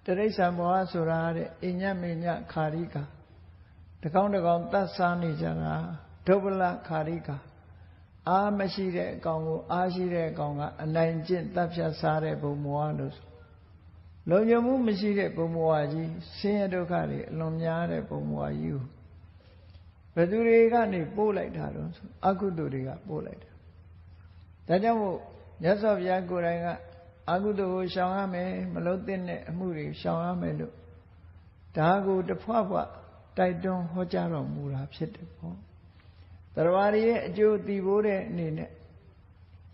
S1: တရိစ္ဆာန်ဘဝဆိုတာတဲ့အညတ်မေညခါရိကာတကောင်းတကောင်းတတ်စားနေကြတာဒုဗ္ဗလခါရိကာအားမရှိတဲ့အကောင်ကိုအားရှိတဲ့အကောင်ကအနိုင်ကျင့်တပ်ဖြတ်စားတဲ့ဘုံဘဝလို့လုံခြုံမှုမရှိတဲ့ဘုံဘဝကြီးဆင်းရဲဒုက္ခတွေအလွန်များတဲ့ဘုံဘဝကြီးကိုဘယ်သူတွေကနေပို့လိုက်တာတော့အကုသိုလ်တွေကပို့လိုက်တာဒါကြောင့်မို့မြတ်စွာဘုရားကိုယ်တိုင်က အကုသိုလ်ကိုရှောင်ရမယ်မလုပ်တဲ့အမှုတွေရှောင်ရမယ်လို့ဒါကိုတဖွဖွတိုက်တွန်းဟောကြားတော်မူတာဖြစ်တယ်ပေါ့တရားရဲ့အကျိုးတည်ဖို့တဲ့အနေနဲ့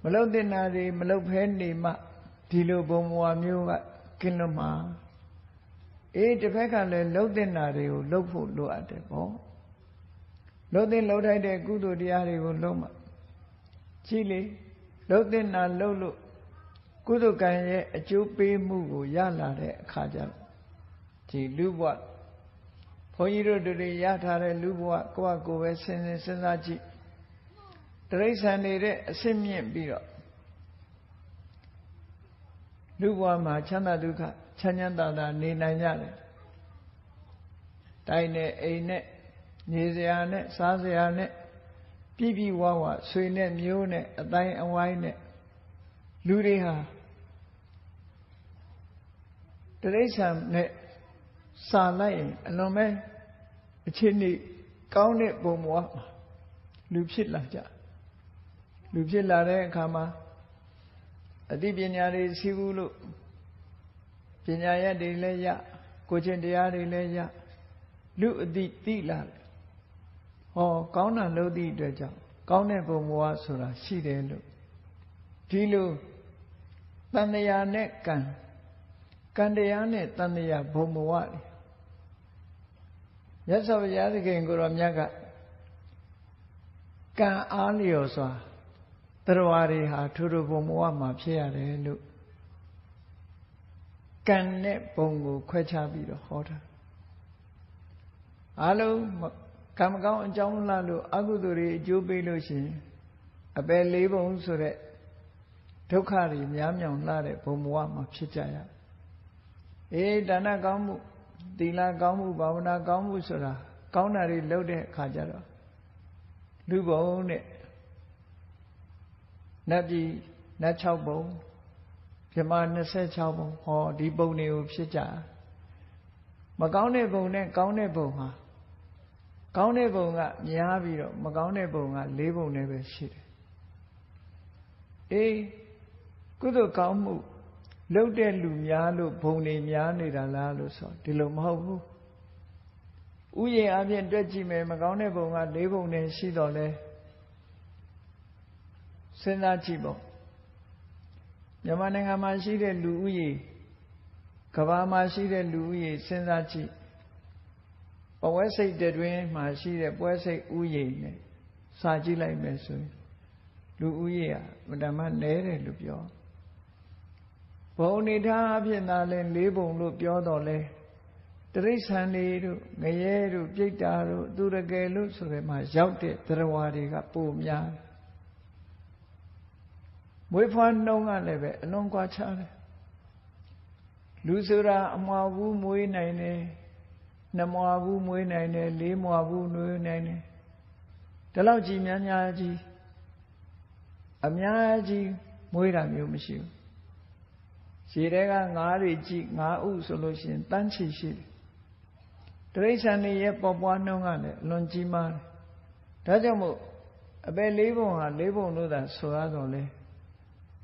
S1: မလုပ်တဲ့နာတွေမလုပ်ဖဲနေမှဒီလိုဘုံဘဝမျိုးကကင်းလွတ်မှာတစ်ဖက်ကလည်းလုပ်တဲ့နာတွေကိုလုပ်ဖို့လိုအပ်တယ်ပေါ့လုပ်တဲ့လုပ်ထိုက်တဲ့ကုသိုလ်တရားတွေကိုလုပ်မှကြည့်လေလုပ်တဲ့နာလုပ်လို့ကုသိုလ်ကံရဲ့အကျိုးပေးမှုကိုရလာတဲ့အခါကျတော့ဒီလူဘဝဘုန်းကြီးတို့တွေရထားတဲ့လူဘဝကိုယ့်အကိုပဲစဉ်းစားကြည့်တိရစ္ဆာန်တွေတဲ့အဆင့်မြင့်ပြီးတော့လူဘဝမှာချမ်းသာဒုက္ခချမ်းချမ်းသာသာနေနိုင်ကြတယ်တိုင်းနဲ့အိမ်နဲ့နေစရာနဲ့စားစရာနဲ့ပြည့်ပြည့်ဝဝဆွေနဲ့မျိုးနဲ့အတိုင်းအဝိုင်းနဲ့လူတွေဟာတိရစ္ဆာန်နဲ့စာလိုက်ရင်အလွန်ပဲအခြေအနေကောင်းတဲ့ဘုံဘဝမှာလူဖြစ်လာကြလူဖြစ်လာတဲ့အခါမှာအသိပညာတွေစီးပူးလို့ပညာရက်တွေလည်းရကိုချင်းတရားတွေလည်းရလူအသိသိလာတယ်ဟောကောင်းတာလို့သည့်အတွက်ကြောင့်ကောင်းတဲ့ဘုံဘဝဆိုတာရှိတယ်လို့ဒီလိုတန်တရားနဲ့ကံတရားနဲ့တန်တရားဘုံဘဝတွေမြတ်စွာဘုရားသခင်ကိုရောမြတ်ကကံအားလျော်စွာတရားတွေဟာထိုဘုံဘဝမှာဖြစ်ရတယ်လို့ကံနဲ့ဘုံကိုခွဲခြားပြီးတော့ဟောတာအားလုံးကံမကောင်းအကြောင်းလားလို့အကုသိုလ်တွေအကျိုးပေးလို့ရှိရင်အပယ်လေးပုံဆိုတဲ့ဒုက္ခတွေများမြောင်လာတဲ့ဘုံဘဝမှာဖြစ်ကြရဒါနကောင်းမှုသီလကောင်းမှုဘာဝနာကောင်းမှုဆိုတာကောင်းတာတွေလုပ်တဲ့အခါကျတော့လူဘုံနဲ့နတ်ပြည်နတ်6ဘုံပြမ26ဘုံဟောဒီဘုံတွေကိုဖြစ်ကြမကောင်းတဲ့ဘုံနဲ့ကောင်းတဲ့ဘုံဟာကောင်းတဲ့ဘုံကများပြီးတော့မကောင်းတဲ့ဘုံက4ဘုံနဲ့ပဲရှိတယ်ကုသိုလ်ကောင်းမှုလုပ်တဲ့လူများလို့ဘုံတွေများနေတာလားလို့ဆိုဒီလိုမဟုတ်ဘူးဥယျာဉ်အပြင်တွက်ကြည့်မယ်မကောင်းတဲ့ဘုံက4ဘုံနဲ့ရှိတော့လဲစဉ်းစားကြည့်ပေါ့မြန်မာနိုင်ငံမှာရှိတဲ့လူဦးရေကမ္ဘာမှာရှိတဲ့လူဦးရေစဉ်းစားကြည့်ပဝဲစိတ်တွင်မှာရှိတဲ့ပွဲစိတ်ဥယျာဉ်နဲ့စာကြည့်လိုက်မယ်ဆိုရင်လူဦးရေဟာမတမနဲတယ်လို့ပြောဘုံနေထားအဖြစ်သာလဲ4ဘုံလို့ပြောတော့လဲတိရစ္ဆာန်တွေတို့ငရဲတို့ပြိတ္တာတို့သူရကယ်လို့ဆိုတဲ့မှာရောက်တဲ့တရားတွေကပိုများမွေးဖွားနှုံးကလည်းပဲအလွန်ကွာခြားတယ်လူဆိုတာအမွာဘူးမွေးနိုင်တယ်2မွာဘူးမွေးနိုင်တယ်4မွာဘူးမွေးနိုင်တယ်ဒီလောက်ကြီးများကြီးအများကြီးမွေးတာမျိုးမရှိဘူးခြေထဲကငါးတွေကြည့်ငါးဥဆိုလို့ရှိရင်တန်းချီရှိတယ်တိရစ္ဆာန်တွေရဲ့ပေါ်ပွားနှုံးကလည်းအလွန်ကြီးမားတယ်ဒါကြောင့်မို့အပယ်4ဘုံဟာ4ဘုံလို့သာဆိုရတော့လေ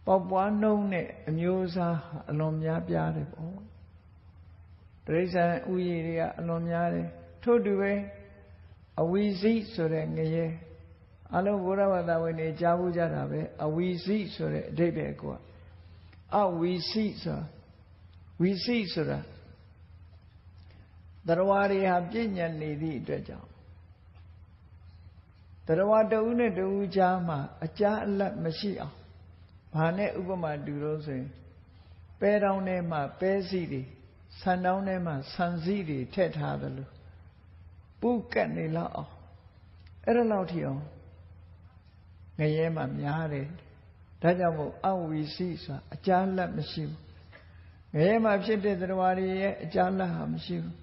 S1: ပေါ်ပွားနှုံးနဲ့အမျိုးအစားအလွန်များပြားတယ်ပေါ့တိရစ္ဆာန်ဥယျာဉ်တွေကအလွန်များတယ်ထို့တူပဲအဝီစိဆိုတဲ့ငရဲအလုံးဘုရားဘာသာဝင်တွေကြားဘူးကြတာပဲအဝီစိဆိုတဲ့အဓိပ္ပာယ်ကအဝီစိဆိုတာဝီစိဆိုတာတရားတွေဟာပြည့်ညတ်နေသည့်အတွက်ကြောင့်တရားတဦးနဲ့တဦးကြားမှာအကြားအလတ်မရှိအောင်ဘာနဲ့ဥပမာတူလို့ဆိုရင်ပဲတောင်းထဲမှာပဲစီတွေဆန်တောင်းထဲမှာဆန်စီတွေထည့်ထားတယ်လို့ပူကတ်နေလောက်အောင်အဲ့ဒါလောက်ထိအောင်ငရဲမှာများတယ်ဒါကြောင့်မို့အဝီစိဆိုတာအကြားလက်မရှိဘူးငရဲမှာဖြစ်တဲ့တရားတွေရဲ့အကြားလက်ဟာမရှိဘူး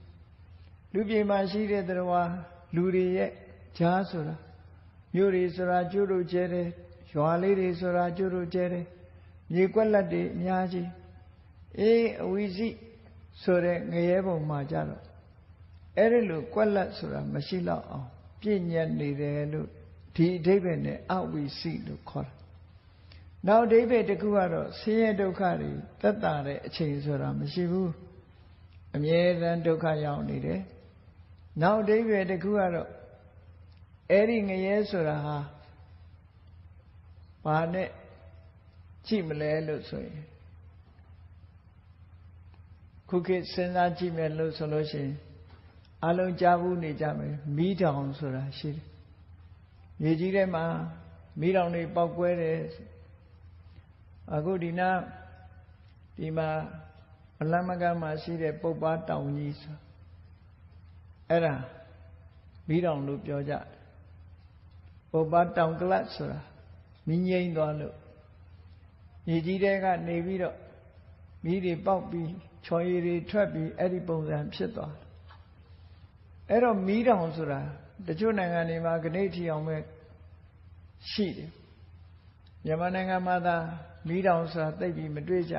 S1: လူပြေမှာရှိတဲ့တရားလူတွေရဲ့ကြားဆိုတာမြို့တွေဆိုတာကျိုးတို့ကျဲတယ်ရွာလေးတွေဆိုတာကျိုးတို့ကျဲတယ်မြေကွက်လက်တွေအများကြီးအဝီစိဆိုတဲ့ငရဲဘုံမှာကြတော့အဲ့ဒီလိုကွက်လက်ဆိုတာမရှိတော့အောင်ပြည့်ညတ်နေတယ်လို့ဒီအဓိပ္ပာယ်နဲ့အဝီစိလို့ခေါ်တာ နောက်အဓိပ္ပာယ်တစ်ခုကတော့ဆင်းရဲဒုက္ခတွေသက်သာတဲ့အချိန်ဆိုတာမရှိဘူးအမြဲတမ်းဒုက္ခရောက်နေတယ်နောက်အဓိပ္ပာယ်တစ်ခုကတော့အဲ့ဒီငရဲဆိုတာဟာဘာနဲ့ကြည့်မလဲလို့ဆိုရင်ခုခေတ်စဉ်းစားကြည့်မယ်လို့ဆိုလို့ရှိရင်အလုံးကြားဘူးနေကြမယ်မီးတောင်ဆိုတာရှိတယ်မြေကြီးထဲမှာမီးတောင်တွေပေါက်ကွဲတယ်အခုဒီမှာအလမကမှာရှိတဲ့ပုပ္ပတောင်ကြီးဆိုအဲ့ဒါမီးတောင်လို့ပြောကြတယ်ပုပ္ပတောင်ကလတ်ဆိုတာမီးငြိမ်းသွားလို့မြေကြီးထဲကနေပြီးတော့မီးတွေပေါက်ပြီးချော်ရည်တွေထွက်ပြီးအဲ့ဒီပုံစံဖြစ်သွားတယ်အဲ့တော့မီးတောင်ဆိုတာတချို့နိုင်ငံတွေမှာကနေထီအောင်ပဲရှိတယ်မြန်မာနိုင်ငံမှာသာမီးတောင်ဆိုတာသိပြီးမတွေ့ကြ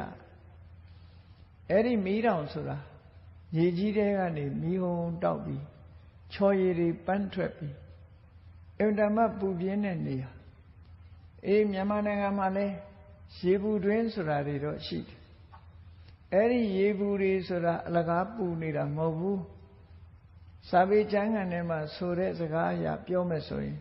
S1: အဲ့ဒီမီးတောင်ဆိုတာရေကြီးတဲ့ကနေမီးဟုံတောက်ပြီးချော်ရည်တွေပန်းထွက်ပြီးအင်တမပူပြင်းတဲ့နေရာမြန်မာနိုင်ငံမှာလဲရေဘူးတွင်းဆိုတာတွေတော့ရှိတယ်အဲ့ဒီရေဘူးတွေဆိုတာအလကားပူနေတာမဟုတ်ဘူးစာပေကျမ်းဂန်ထဲမှာဆိုတဲ့စကားအရပြောမယ်ဆိုရင်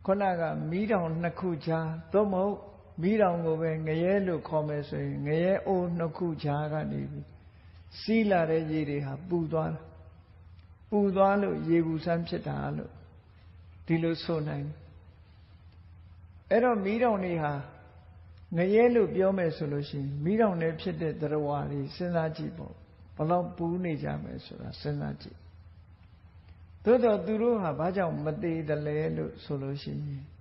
S1: ခုနကမီးတောင်နှစ်ခုကြားသို့မဟုတ်မီးတောင်ကိုပဲငရဲလို့ခေါ်မယ်ဆိုရင်ငရဲအိုးနှစ်ခုကြားကနေပြီးစီးလာတဲ့ရေတွေဟာပူသွားလို့ရေဘူးဆန်းဖြစ်တာလို့ဒီလိုဆိုနိုင်အဲ့တော့မီးတောင်တွေဟာငရဲလို့ပြောမယ်ဆိုလို့ရှိရင်မီးတောင်တွေဖြစ်တဲ့သရဝါတွေစဉ်းစားကြည့်ပေါ့ဘလောက်ပူနေကြမယ်ဆိုတာစဉ်းစားကြည့်သို့တော့သူတို့ဟာဘာကြောင့်မသေးတယ်လဲလို့ဆိုလို့ရှိရင်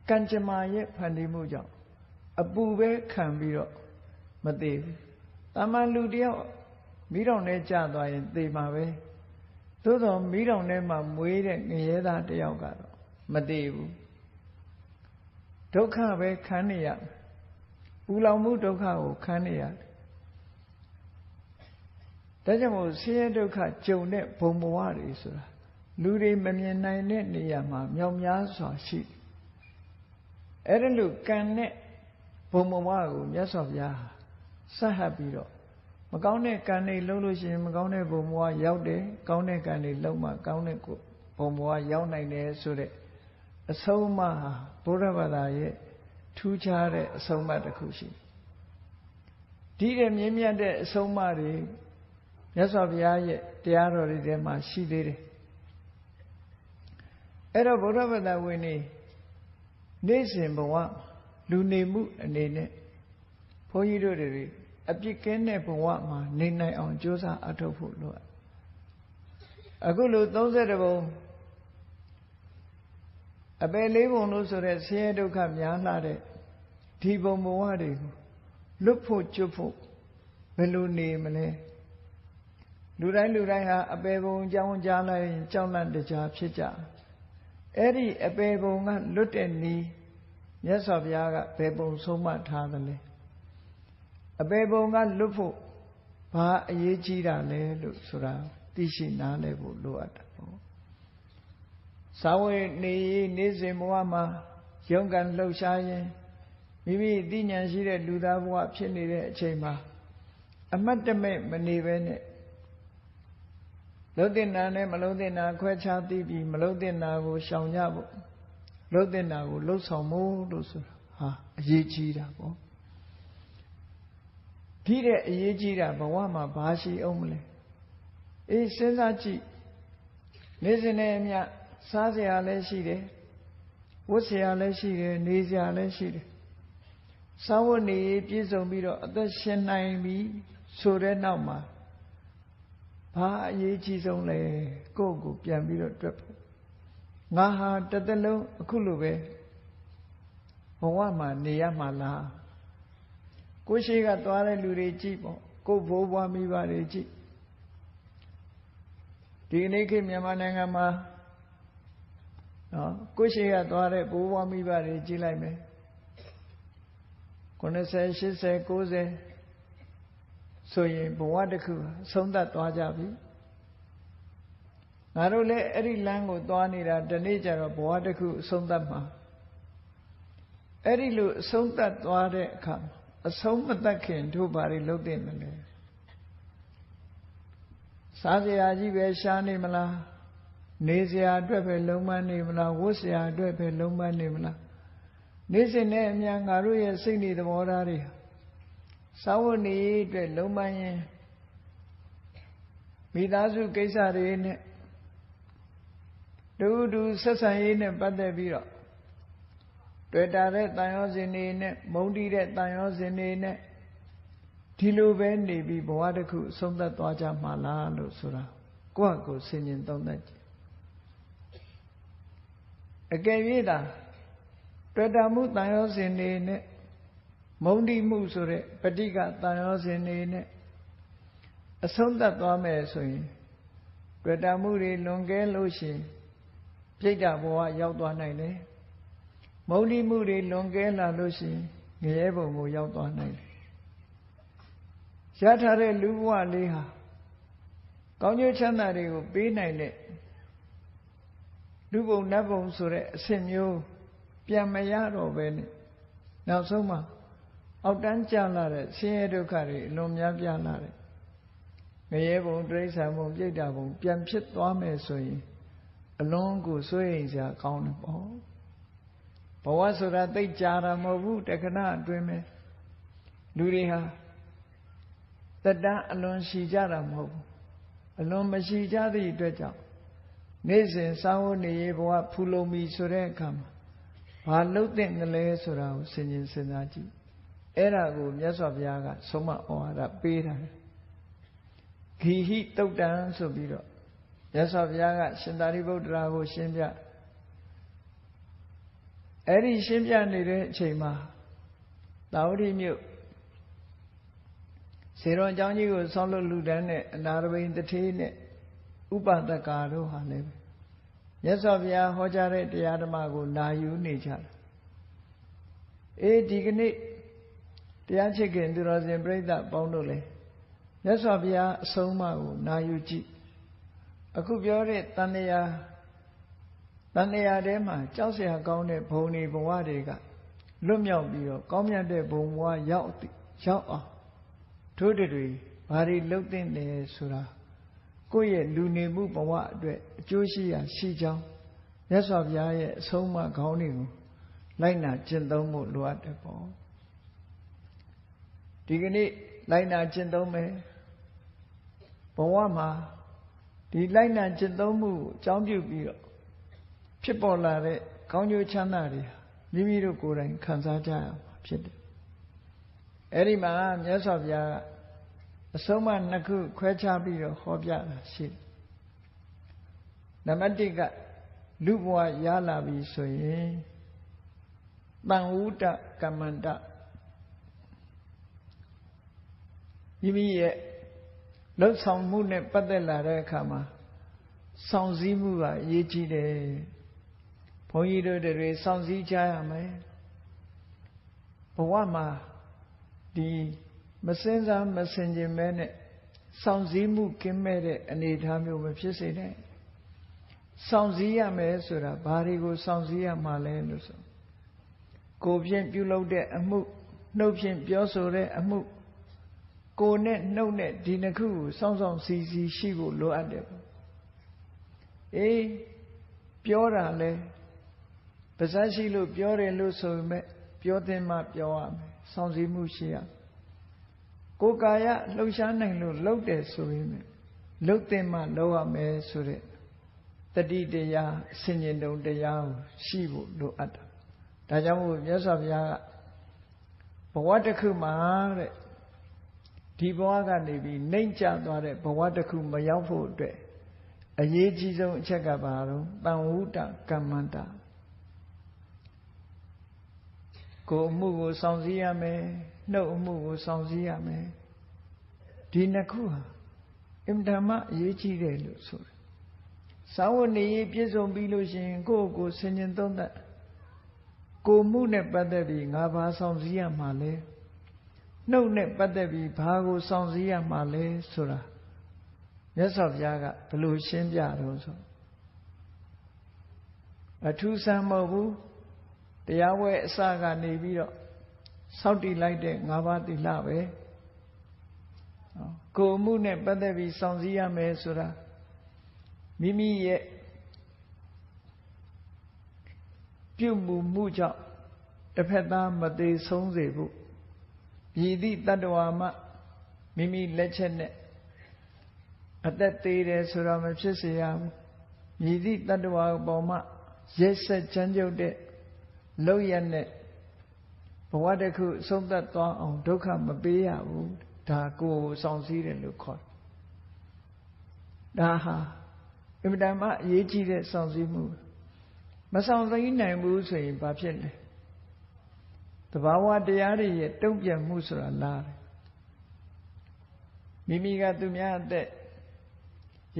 S1: ကံကြမ္မာရဲ့ဖန်တီးမှုကြောင့်အပူပဲခံပြီးတော့မသေးဘူး။တာမန်လူတယောက်မီးတောင်ထဲကျသွားရင်သေမှာပဲ။သို့တော့မီးတောင်ထဲမှာမွေးတဲ့ငရဲသားတယောက်ကတော့မသေးဘူး။ဒုက္ခပဲခံနေရမယ်။ပူလောင်မှုဒုက္ခကိုခံနေရတယ်။ဒါကြောင့်မို့ဆင်းရဲဒုက္ခကြုံတဲ့ဘုံဘဝတွေဆိုတာလူတွေမမြင်နိုင်တဲ့နေရာမှာမြောက်များစွာရှိတယ်။အဲ့ဒါလို့ကံနဲ့ဘုံဘဝကိုမြတ်စွာဘုရားဆက်ဟပ်ပြီးတော့မကောင်းတဲ့ကံတွေလုပ်လို့ရှိရင်မကောင်းတဲ့ဘုံဘဝရောက်တယ်ကောင်းတဲ့ကံတွေလုပ်မှကောင်းတဲ့ဘုံဘဝရောက်နိုင်တယ်ဆိုတဲ့အဆုံးအမဟာဘုရားဘာသာရဲ့ထူးခြားတဲ့အဆုံးအမတစ်ခုရှိဒီတဲ့မြင့်မြတ်တဲ့အဆုံးအမတွေမြတ်စွာဘုရားရဲ့တရားတော်တွေထဲမှာရှိသေးတယ်အဲ့တော့ဗုဒ္ဓဘာသာဝင်တွေနေ့စဉ်ဘဝလူနေမှုအနေနဲ့ဘုန်းကြီးတို့တွေအပြစ်ကင်းတဲ့ဘဝမှာနေနိုင်အောင်ကြိုးစားအထောက်ဖို့လိုအခုလို32ဘုံအပယ်4ဘုံလို့ဆိုတဲ့ဆင်းရဲဒုက္ခများလာတဲ့ဒီဘုံဘဝတွေကိုလွတ်ဖို့ကျွတ်ဖို့ဘယ်လိုနေမလဲလူတိုင်းဟာအပယ်ဘုံအကြောင်းကြားလိုက်ရင်ကြောက်လန့်တကြားဖြစ်ကြအဲ့ဒီအပယ်ဘုံကလွတ်တဲ့နည်းမြတ်စွာဘုရားကဘယ်ပုံဆုံးမထားသလဲအပယ်ဘုံကလွတ်ဖို့ဘာအရေးကြီးတာလဲလို့ဆိုတာသိရှိနားလည်ဖို့လိုအပ်တာပေါ့စာဝေနေစဉ်ဘဝမှာရုန်းကန်လှုပ်ရှားရင်မိမိသိဉာဏ်ရှိတဲ့လူသားဘဝဖြစ်နေတဲ့အချိန်မှာအမတ်တမဲ့မနေပဲနဲ့လုံးတင်တာနဲ့မလုံးတင်တာခွဲခြားသိပြီးမလုံးတင်တာကိုရှောင်ကြဖို့လုံးတင်တာကိုလှုပ်ဆောင်မို့လို့ဆိုတာဟာအရေးကြီးတာပေါ့ဒီတဲ့အရေးကြီးတာဘဝမှာဘာရှိအောင်မလဲစဉ်းစားကြည့်နေစဉ်နဲ့အမျှစားစရာလည်းရှိတယ်ဝတ်စရာလည်းရှိတယ်နေစရာလည်းရှိတယ်စားဝတ်နေပြည့်စုံပြီးတော့အသက်ရှင်နိုင်ပြီဆိုတဲ့နောက်မှာဘာအရေးကြီးဆုံးလဲကိုယ့်ကိုပြန်ပြီးတော့တွက်ဖို့ငါဟာတစ်သက်လုံးအခုလိုပဲဘဝမှာနေရမှာလားကိုရှိကသွားတဲ့လူတွေကြည့်ပေါ့ကိုဘိုးဘွားမိဘတွေကြည့်ဒီနေ့ခေတ်မြန်မာနိုင်ငံမှာနော်ကိုရှိကသွားတဲ့ဘိုးဘွားမိဘတွေကြည့်လိုက်မယ်90 80 90ဆိုရင်ဘဝတစ်ခုဆုံးသက်သွားကြပြီငါတို့လည်းအဲ့ဒီလမ်းကိုသွားနေတာဒီနေ့ကျတော့ဘဝတစ်ခုဆုံးသက်မှာ အဲ့ဒီလိုအဆုံးသတ်သွားတဲ့အခါအဆုံးမသတ်ခင်တို့ဘာတွေလုပ်တဲ့မလဲစားစရာကြီးပဲရှားနေမလားနေစရာအတွက်ပဲလုံးမနေမလားဝတ်စရာအတွက်ပဲလုံးမနေမလားနေ့စဉ်နဲ့အများငါတို့ရဲ့စိတ်နေသဘောထားတွေစာဝတ်နေအတွက်လုံးမရင်မိသားစုကိစ္စတွေနဲ့တူဆက်ဆံရေးနဲ့ပတ်သက်ပြီးတော့တွေ့တာတဲ့တန်ရောစဉ်တွေနဲ့မုန်းတီးတဲ့တန်ရောစဉ်တွေနဲ့ဒီလိုပဲနေပြီးဘဝတစ်ခုအဆုံးသတ်သွားကြမှာလားလို့ဆိုတာကိုယ့်အကိုဆင်ញင်သုံးသပ်ကြည့်အကယ်၍သာတွေ့တာမှုတန်ရောစဉ်တွေနဲ့မုန်းတီးမှုဆိုတဲ့ပဋိက္ခတန်ရောစဉ်တွေနဲ့အဆုံးသတ်သွားမယ်ဆိုရင်တွေ့တာမှုတွေလွန်ကဲလို့ရှိရင်ပြိတ္တာဘဝရောက်သွားနိုင်တယ်မုန်းတီးမှုတွေလွန်ကဲလာလို့ရှိရင်ငရဲဘုံကိုရောက်သွားနိုင်တယ်ရထားတဲ့လူဘဝလေးဟာကောင်းကျိုးချမ်းသာတွေကိုပေးနိုင်တဲ့လူဘုံနတ်ဘုံဆိုတဲ့အဆင့်မျိုးပြန်မရတော့ပဲနဲ့နောက်ဆုံးမှာအောက်တန်းကျလာတဲ့ဆင်းရဲဒုက္ခတွေအလွန်များပြားလာတဲ့ငရဲဘုံတိရစ္ဆာန်ဘုံပြိတ္တာဘုံပြန်ဖြစ်သွားမယ်ဆိုရင်အလွန်ကိုစိုးရိမ်စရာကောင်းတယ်ပေါ့ဘဝဆိုတာသိကြတာမဟုတ်ဘူးတခဏအတွင်းပဲလူတွေဟာတတန်းအလွန်ရှိကြတာမဟုတ်ဘူးအလွန်မရှိကြသည့်အတွက်ကြောင့်နေ့စဉ်စာဝတ်နေရေးဘဝဖူလုံပြီဆိုတဲ့အခါမှာဘာလုပ်တဲ့ငလဲဆိုတာကိုစဉ်းကျင်စဉ်းစားကြည့်အဲ့ဒါကိုမြတ်စွာဘုရားကဆုံးမဩဝါဒပေးတာဂီဟိတုတ်တံဆိုပြီးတော့မြတ်စွာဘုရားကရှင်သာရိပုတ္တရာကိုရှင်းပြအဲ့ဒီရှင်းပြနေတဲ့အချိန်မှာသာဝတိမြို့စေတော်အကြောင်းကြီးကိုဆောင်းလို့လူတန်းနဲ့အနာရဘိန်တထေးနဲ့ဥပဒကာတို့ဟာလည်းမြတ်စွာဘုရားဟောကြားတဲ့တရားဓမ္မကိုနာယူနေကြတယ်ဒီကနေ့တရားချစ်ခင်သူတော်စင်ပြိဿပေါင်းတို့လည်းမြတ်စွာဘုရားအဆုံးအမကိုနာယူကြည့်အခုပြောတဲ့တန်တရားထဲမှာကြောက်စရာကောင်းတဲ့ဘုံတွေဘဝတွေကလွတ်မြောက်ပြီးတော့ကောင်းမြတ်တဲ့ဘုံဘဝရောက်အောင်ထို့တွေဘာတွေလုပ်သင့်တယ်ဆိုတာကိုယ့်ရဲ့လူနေမှုဘဝအတွက်အကျိုးရှိရာရှိကြောင်းမြတ်စွာဘုရားရဲ့အဆုံးအမခေါင်းတွေကိုလိုက်နာကျင့်သုံးဖို့လိုအပ်တယ်ပေါ့ဒီကနေ့လိုက်နာကျင့်သုံးမယ်ဘဝမှာဒီလိုက်နာကျင့်သုံးမှုကိုအကြောင်းပြုပြီးတော့ဖြစ်ပေါ်လာတဲ့ကောင်းကျိုးချမ်းသာတွေမိမိတို့ကိုယ်တိုင်ခံစားကြရမှာဖြစ်တယ်အဲ့ဒီမှာမြတ်စွာဘုရားကအဆုံးအမနှစ်ခုခွဲခြားပြီးတော့ဟောပြတာရှိတယ်နံပါတ်1ကလူဘဝရလာပြီဆိုရင်တန်ဝုဒကမ္မန္တမိမိရဲ့လှုပ်ဆောင်မှုနဲ့ပတ်သက်လာတဲ့အခါမှာစောင့်စည်းမှုကအရေးကြီးတယ်ဘုန်းကြီးတို့တွေစောင့်စည်းကြရမယ်ဘဝမှာဒီမစင်စားမစင်ကျင်မဲနဲ့စောင့်စည်းမှုကင်းမဲ့တဲ့အနေအထားမျိုးမဖြစ်စေနဲ့စောင့်စည်းရမယ်ဆိုတာဘာတွေကိုစောင့်စည်းရမှာလဲလို့ဆိုကိုယ်ဖြင့်ပြုလုပ်တဲ့အမှုနှုတ်ဖြင့်ပြောဆိုတဲ့အမှုကိုယ်နဲ့နှုတ်နဲ့ဒီနှစ်ခုကိုစောင့်စောင့်စည်းစည်းရှိဖို့လိုအပ်တယ်ပြောတာလဲပါးစပ်ရှိလို့ပြောတယ်လို့ဆိုပေမဲ့ပြောသင့်မှပြောရမယ်စောင့်စည်းမှုရှိရကိုယ်ကာယလှုပ်ရှားနိုင်လို့လှုပ်တယ်ဆိုရင်လှုပ်သင့်မှလှုပ်ရမယ်ဆိုတဲ့တတိတရားဆင်ញင်တုံတရားကိုရှိဖို့လိုအပ်တာဒါကြောင့်မို့မြတ်စွာဘုရားကဘဝတစ်ခုမှာတဲ့ဒီဘဝကနေပြီးနှိမ့်ကျသွားတဲ့ဘဝတစ်ခုမရောက်ဖို့အတွက်အရေးကြီးဆုံးအချက်ကဘာလို့တန်ဝုဒကမ္မန္တကိုယ်အမှုကိုစောင့်စည်းရမယ်နှုတ်အမှုကိုစောင့်စည်းရမယ်ဒီနှစ်ခုဟာအင်မတန်မှအရေးကြီးတယ်လို့ဆိုတယ်စာဝတ်နေရေးပြည့်စုံပြီးလို့ရှိရင်ကိုယ့်ကိုယ်ဆင်ញင်သုံးသပ်ကိုယ်မှုနဲ့ပတ်သက်ပြီးငါဘာစောင့်စည်းရမှာလဲနှုတ်နဲ့ပတ်သက်ပြီးဘာကိုစောင့်စည်းရမှာလဲဆိုတာမြတ်စွာဘုရားကဘယ်လိုရှင်းပြတော့ဆိုအထူးဆန်းမဟုတ်ဘူး တရားဝဲအစကနေပြီးတော့စောင့်တည်လိုက်တဲ့၅ပါးသီလပဲကိုယ်မှုနဲ့ပတ်သက်ပြီးစောင့်စည်းရမယ်ဆိုတာမိမိရဲ့ပြုမှုကြောင့်တစ်ဖက်သားမသေးဆုံးစေဖို့မြည်သည့်တတ္တဝါမှမိမိလက်ချက်နဲ့အသက်သေးတယ်ဆိုတာမဖြစ်စေရဘူးမြည်သည့်တတ္တဝါပေါ်မှာရက်ဆက်ချမ်းကြုတ်တဲ့လောက်ရနဲ့ဘဝတစ်ခုအဆုံးသတ်သွားအောင်ဒုက္ခမပေးရဘူးဒါကိုယ်ဆောင်စည်းတယ်လို့ခေါ်တယ်ဒါဟာအင်မတန်မှအရေးကြီးတဲ့ဆောင်စည်းမှုမဆောင်စည်းနိုင်ဘူးဆိုရင်ဘာဖြစ်လဲတဘာဝတရားတွေရဲ့တုံ့ပြန်မှုဆိုတာလားမိမိကသူများအသက်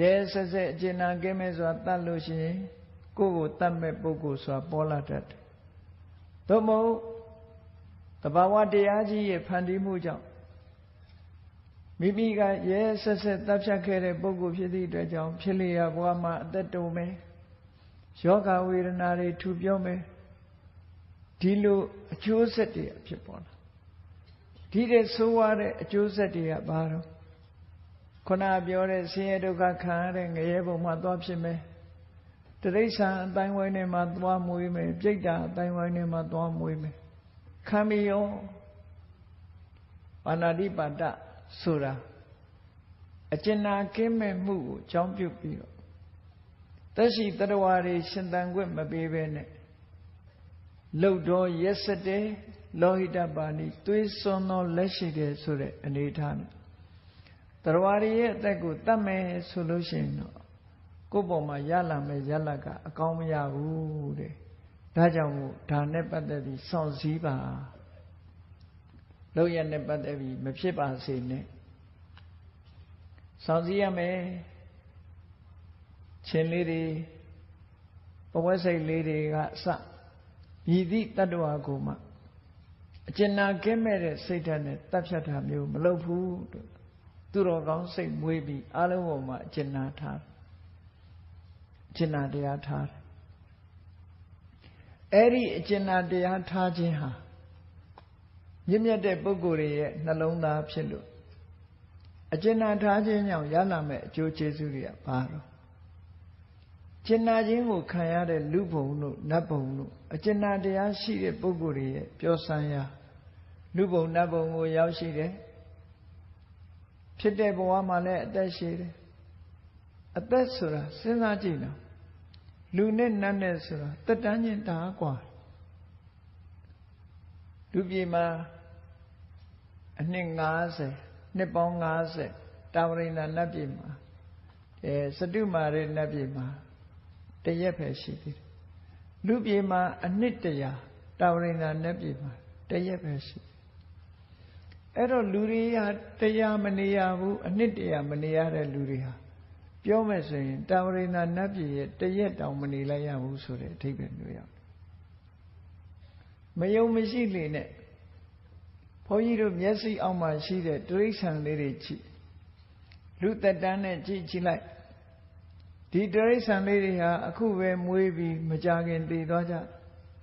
S1: ရဲဆက်ဆက်အကျဉ်းနာကင်းမဲ့ဆိုတာတတ်လို့ရှိရင်ကိုယ့်ကိုတတ်မဲ့ပုဂ္ဂိုလ်ဆိုတာပေါ်လာတတ်တယ်သို့မဟုတ်တဘာဝတရားကြီးရဲ့ဖန်တီးမှုကြောင့်မိမိကရဲဆက်ဆက်တပ်ဖြတ်ခဲ့တဲ့ပုဂ္ဂိုလ်ဖြစ်သည့်အတွက်ကြောင့်ဖြစ်လျက်ဘဝမှာအသက်တုံမယ်ယောဂဝေဒနာတွေထူပြောမယ်ဒီလိုအကျိုးဆက်တွေဖြစ်ပေါ်လာဒီတဲ့ဆိုးရတဲ့အကျိုးဆက်တွေကဘာလို့ခုနပြောတဲ့ဆင်းရဲဒုက္ခခံရတဲ့ငရဲဘုံမှာသွားဖြစ်မယ်တိရစ္ဆာန်အတိုင်းဝိုင်းထဲမှာသွားမွေးမယ်ပြိတ္တာအတိုင်းဝိုင်းထဲမှာသွားမွေးမယ်ခံမရောပါဏာတိပါဒဆိုတာအကျဉ်းနာကင်းမဲ့မှုကိုအကြောင်းပြုပြီးတော့သက်ရှိတ attva တွေရှင်သန်ခွင့်မပေးဘဲနဲ့လှုပ်တော်ရက်စတဲ့လောဟိတပါဏိသွေးစွန်းသောလက်ရှိတယ်ဆိုတဲ့အနေအထားနဲ့တ attva တွေရဲ့အသက်ကိုတတ်မယ်ဆိုလို့ရှိရင်တော့ကိုယ့်ပေါ်မှာရလာမယ်ရလကအကောင်းမရဘူးတဲ့ဒါကြောင့်မို့ဒါနဲ့ပတ်သက်ပြီးစောင့်စည်းပါလောက်ရနဲ့ပတ်သက်ပြီးမဖြစ်ပါစေနဲ့စောင့်စည်းရမယ်ချင်းလေးတွေပဝက်စိတ်လေးတွေကစမြည်သည့်တတ္တဝါကိုမှအကျဉ်းနာကင်းမဲ့တဲ့စိတ်ဓာတ်နဲ့တပ်ဖြတ်တာမျိုးမလုပ်ဘူးသူတော်ကောင်းစိတ်မွေးပြီးအလုံးပေါ်မှာအကျဉ်းနာထားအကျဉ်းနာတရားထားအဲ့ဒီအကျဉ်းနာတရားထားခြင်းဟာမြင့်မြတ်တဲ့ပုဂ္ဂိုလ်တွေရဲ့နှလုံးသားဖြစ်လို့အကျဉ်းနာထားခြင်းကြောင့်ရလာမဲ့အကျိုးကျေးဇူးတွေကဘာလို့ကျဉ်းနာခြင်းကိုခံရတဲ့လူဘုံတို့နတ်ဘုံတို့အကျဉ်းနာတရားရှိတဲ့ပုဂ္ဂိုလ်တွေရဲ့ပြောစမ်းရာလူဘုံနတ်ဘုံကိုရောက်ရှိတယ်ဖြစ်တဲ့ဘဝမှာလည်းအသက်ရှိတယ်အသက်ဆိုတာစဉ်းစားကြည့်နော်လူနဲ့နတ်နဲ့ဆိုတာတက်တန်းချင်းတအားกว่าလူပြည်မှာအနှစ်90နှစ်ပေါင်း90တာဝရိန္ဒနတ်ပြည်မှာစတုမာရနတ်ပြည်မှာတရက်ပဲရှိသေးတယ်လူပြည်မှာအနှစ်100တာဝရိန္ဒနတ်ပြည်မှာတရက်ပဲရှိအဲ့တော့လူတွေဟာ100မနေရဘူးအနှစ်100မနေရတဲ့လူတွေဟာပြောမယ်ဆိုရင်တာဝရိန္ဒနတ်ပြည်ရဲ့တရက်တောင်မနေလိုက်ရဘူးဆိုတဲ့အဓိပ္ပာယ်မျိုးရောက်မယုံမရှိလေနဲ့ဘုန်းကြီးတို့မျက်စိအောက်မှာရှိတဲ့တိရစ္ဆာန်လေးတွေကြည့်လူသက်တမ်းနဲ့ကြည့်လိုက်ဒီတိရစ္ဆာန်လေးတွေဟာအခုပဲမွေးပြီးမကြခင်တည်သွားကြ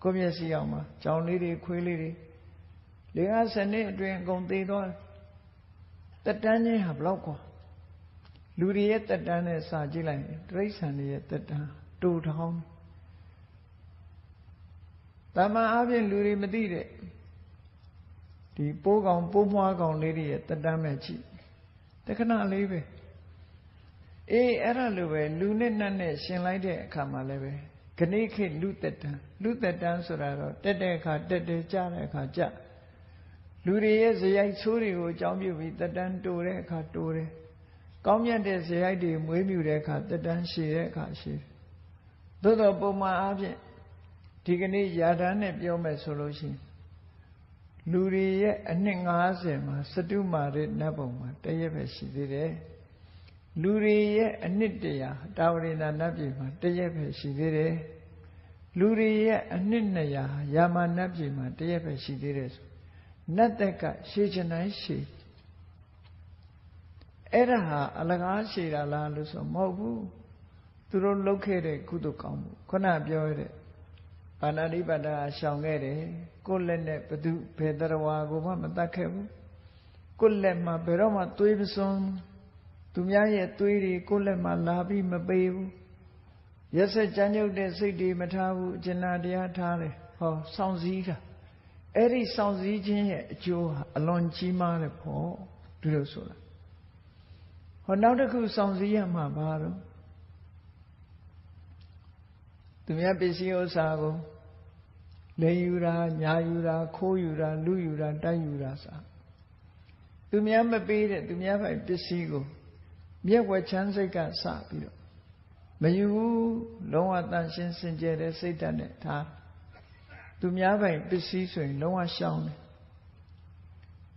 S1: ကိုမျက်စိအောက်မှာကြောင်လေးတွေခွေးလေးတွေ50နှစ်အတွင်းအကုန်တည်သွားသက်တမ်းချင်းဟာဘလောက်ကွာလူတွေရဲ့သက်တမ်းနဲ့စာကြည့်လိုက်ရင်တိရစ္ဆာန်တွေရဲ့သက်တမ်းတူထောင်းတမန်အပြင်လူတွေမသိတဲ့ဒီပိုးကောင်ပိုးမွှားကောင်လေးတွေရဲ့တက်တမ်းမဲ့ကြည့်တခဏလေးပဲအေးအဲ့ဒါလိုပဲလူနဲ့နတ်နဲ့ရှင်လိုက်တဲ့အခါမှာလည်းပဲခဏိခေလူတက်တန်းဆိုတာတော့တက်တဲ့အခါတက်တယ်ကြားတဲ့အခါကြားလူတွေရဲ့ဇယိုက်ဆိုးတွေကိုအကြောင်းပြုပြီးတက်တန်းတိုတဲ့အခါတိုတယ်ကောင်းမြတ်တဲ့ဇယိုက်တွေမွေးမြူတဲ့အခါတက်တန်းရှည်တဲ့အခါရှည်သို့တော့ပုံမှန်အားဖြင့်ဒီကနေ့ယာဒန်းနဲ့ပြောမယ်ဆိုလို့ရှိရင်လူတွေရဲ့အနှစ်90မှာစတုမာရနတ်ဘုံမှာတရက်ပဲရှိသေးတယ်လူတွေရဲ့အနှစ်100တာဝရိန္ဒနတ်ပြည်မှာတရက်ပဲရှိသေးတယ်လူတွေရဲ့အနှစ်200ယာမနတ်ပြည်မှာတရက်ပဲရှိသေးတယ်ဆိုနတ်သက်ကရှည်ချင်တိုင်းရှည်အဲ့ဒါဟာအလကားရှည်တာလားလို့ဆိုမဟုတ်ဘူးသူတို့လုပ်ခဲ့တဲ့ကုသိုလ်ကောင်းမှုခုနပြောရတဲ့ ပါဏာတိပါဒရှောင်ခဲ့တယ်ကိုယ်လက်နဲ့ဘသူဘယ်တရားဝါကိုမှမတတ်ခဲ့ဘူးကိုယ်လက်မှာဘယ်တော့မှသွေးမစွန်းသူများရဲ့သွေးတွေကိုယ်လက်မှာလာပြီးမပေးဘူးရက်ဆက်ကြမ်းကြုတ်တဲ့စိတ်တွေမထားဘူးအကျဉ်းတရားထားတယ်ဟောစောင့်စည်းတာအဲ့ဒီစောင့်စည်းခြင်းရဲ့အကျိုးဟာအလွန်ကြီးမားတယ်ပေါ့ဒီလိုဆိုတာဟောနောက်တစ်ခုစောင့်စည်းရမှာပါတော့သူများပစ္စည်းဥစ္စာကိုလေယူတာညာယူတာခိုးယူတာလူယူတာတိုက်ယူတာစသူများမပေးတဲ့သူများပိုင်ပစ္စည်းကိုမျက်ဝက်ချမ်းစိတ်ကစပြီးတော့မယူဘူးလုံးဝတန်ရှင်းစင်ကြယ်တဲ့စိတ်ဓာတ်နဲ့ဒါသူများပိုင်ပစ္စည်းဆိုရင်လုံးဝရှောင်တယ်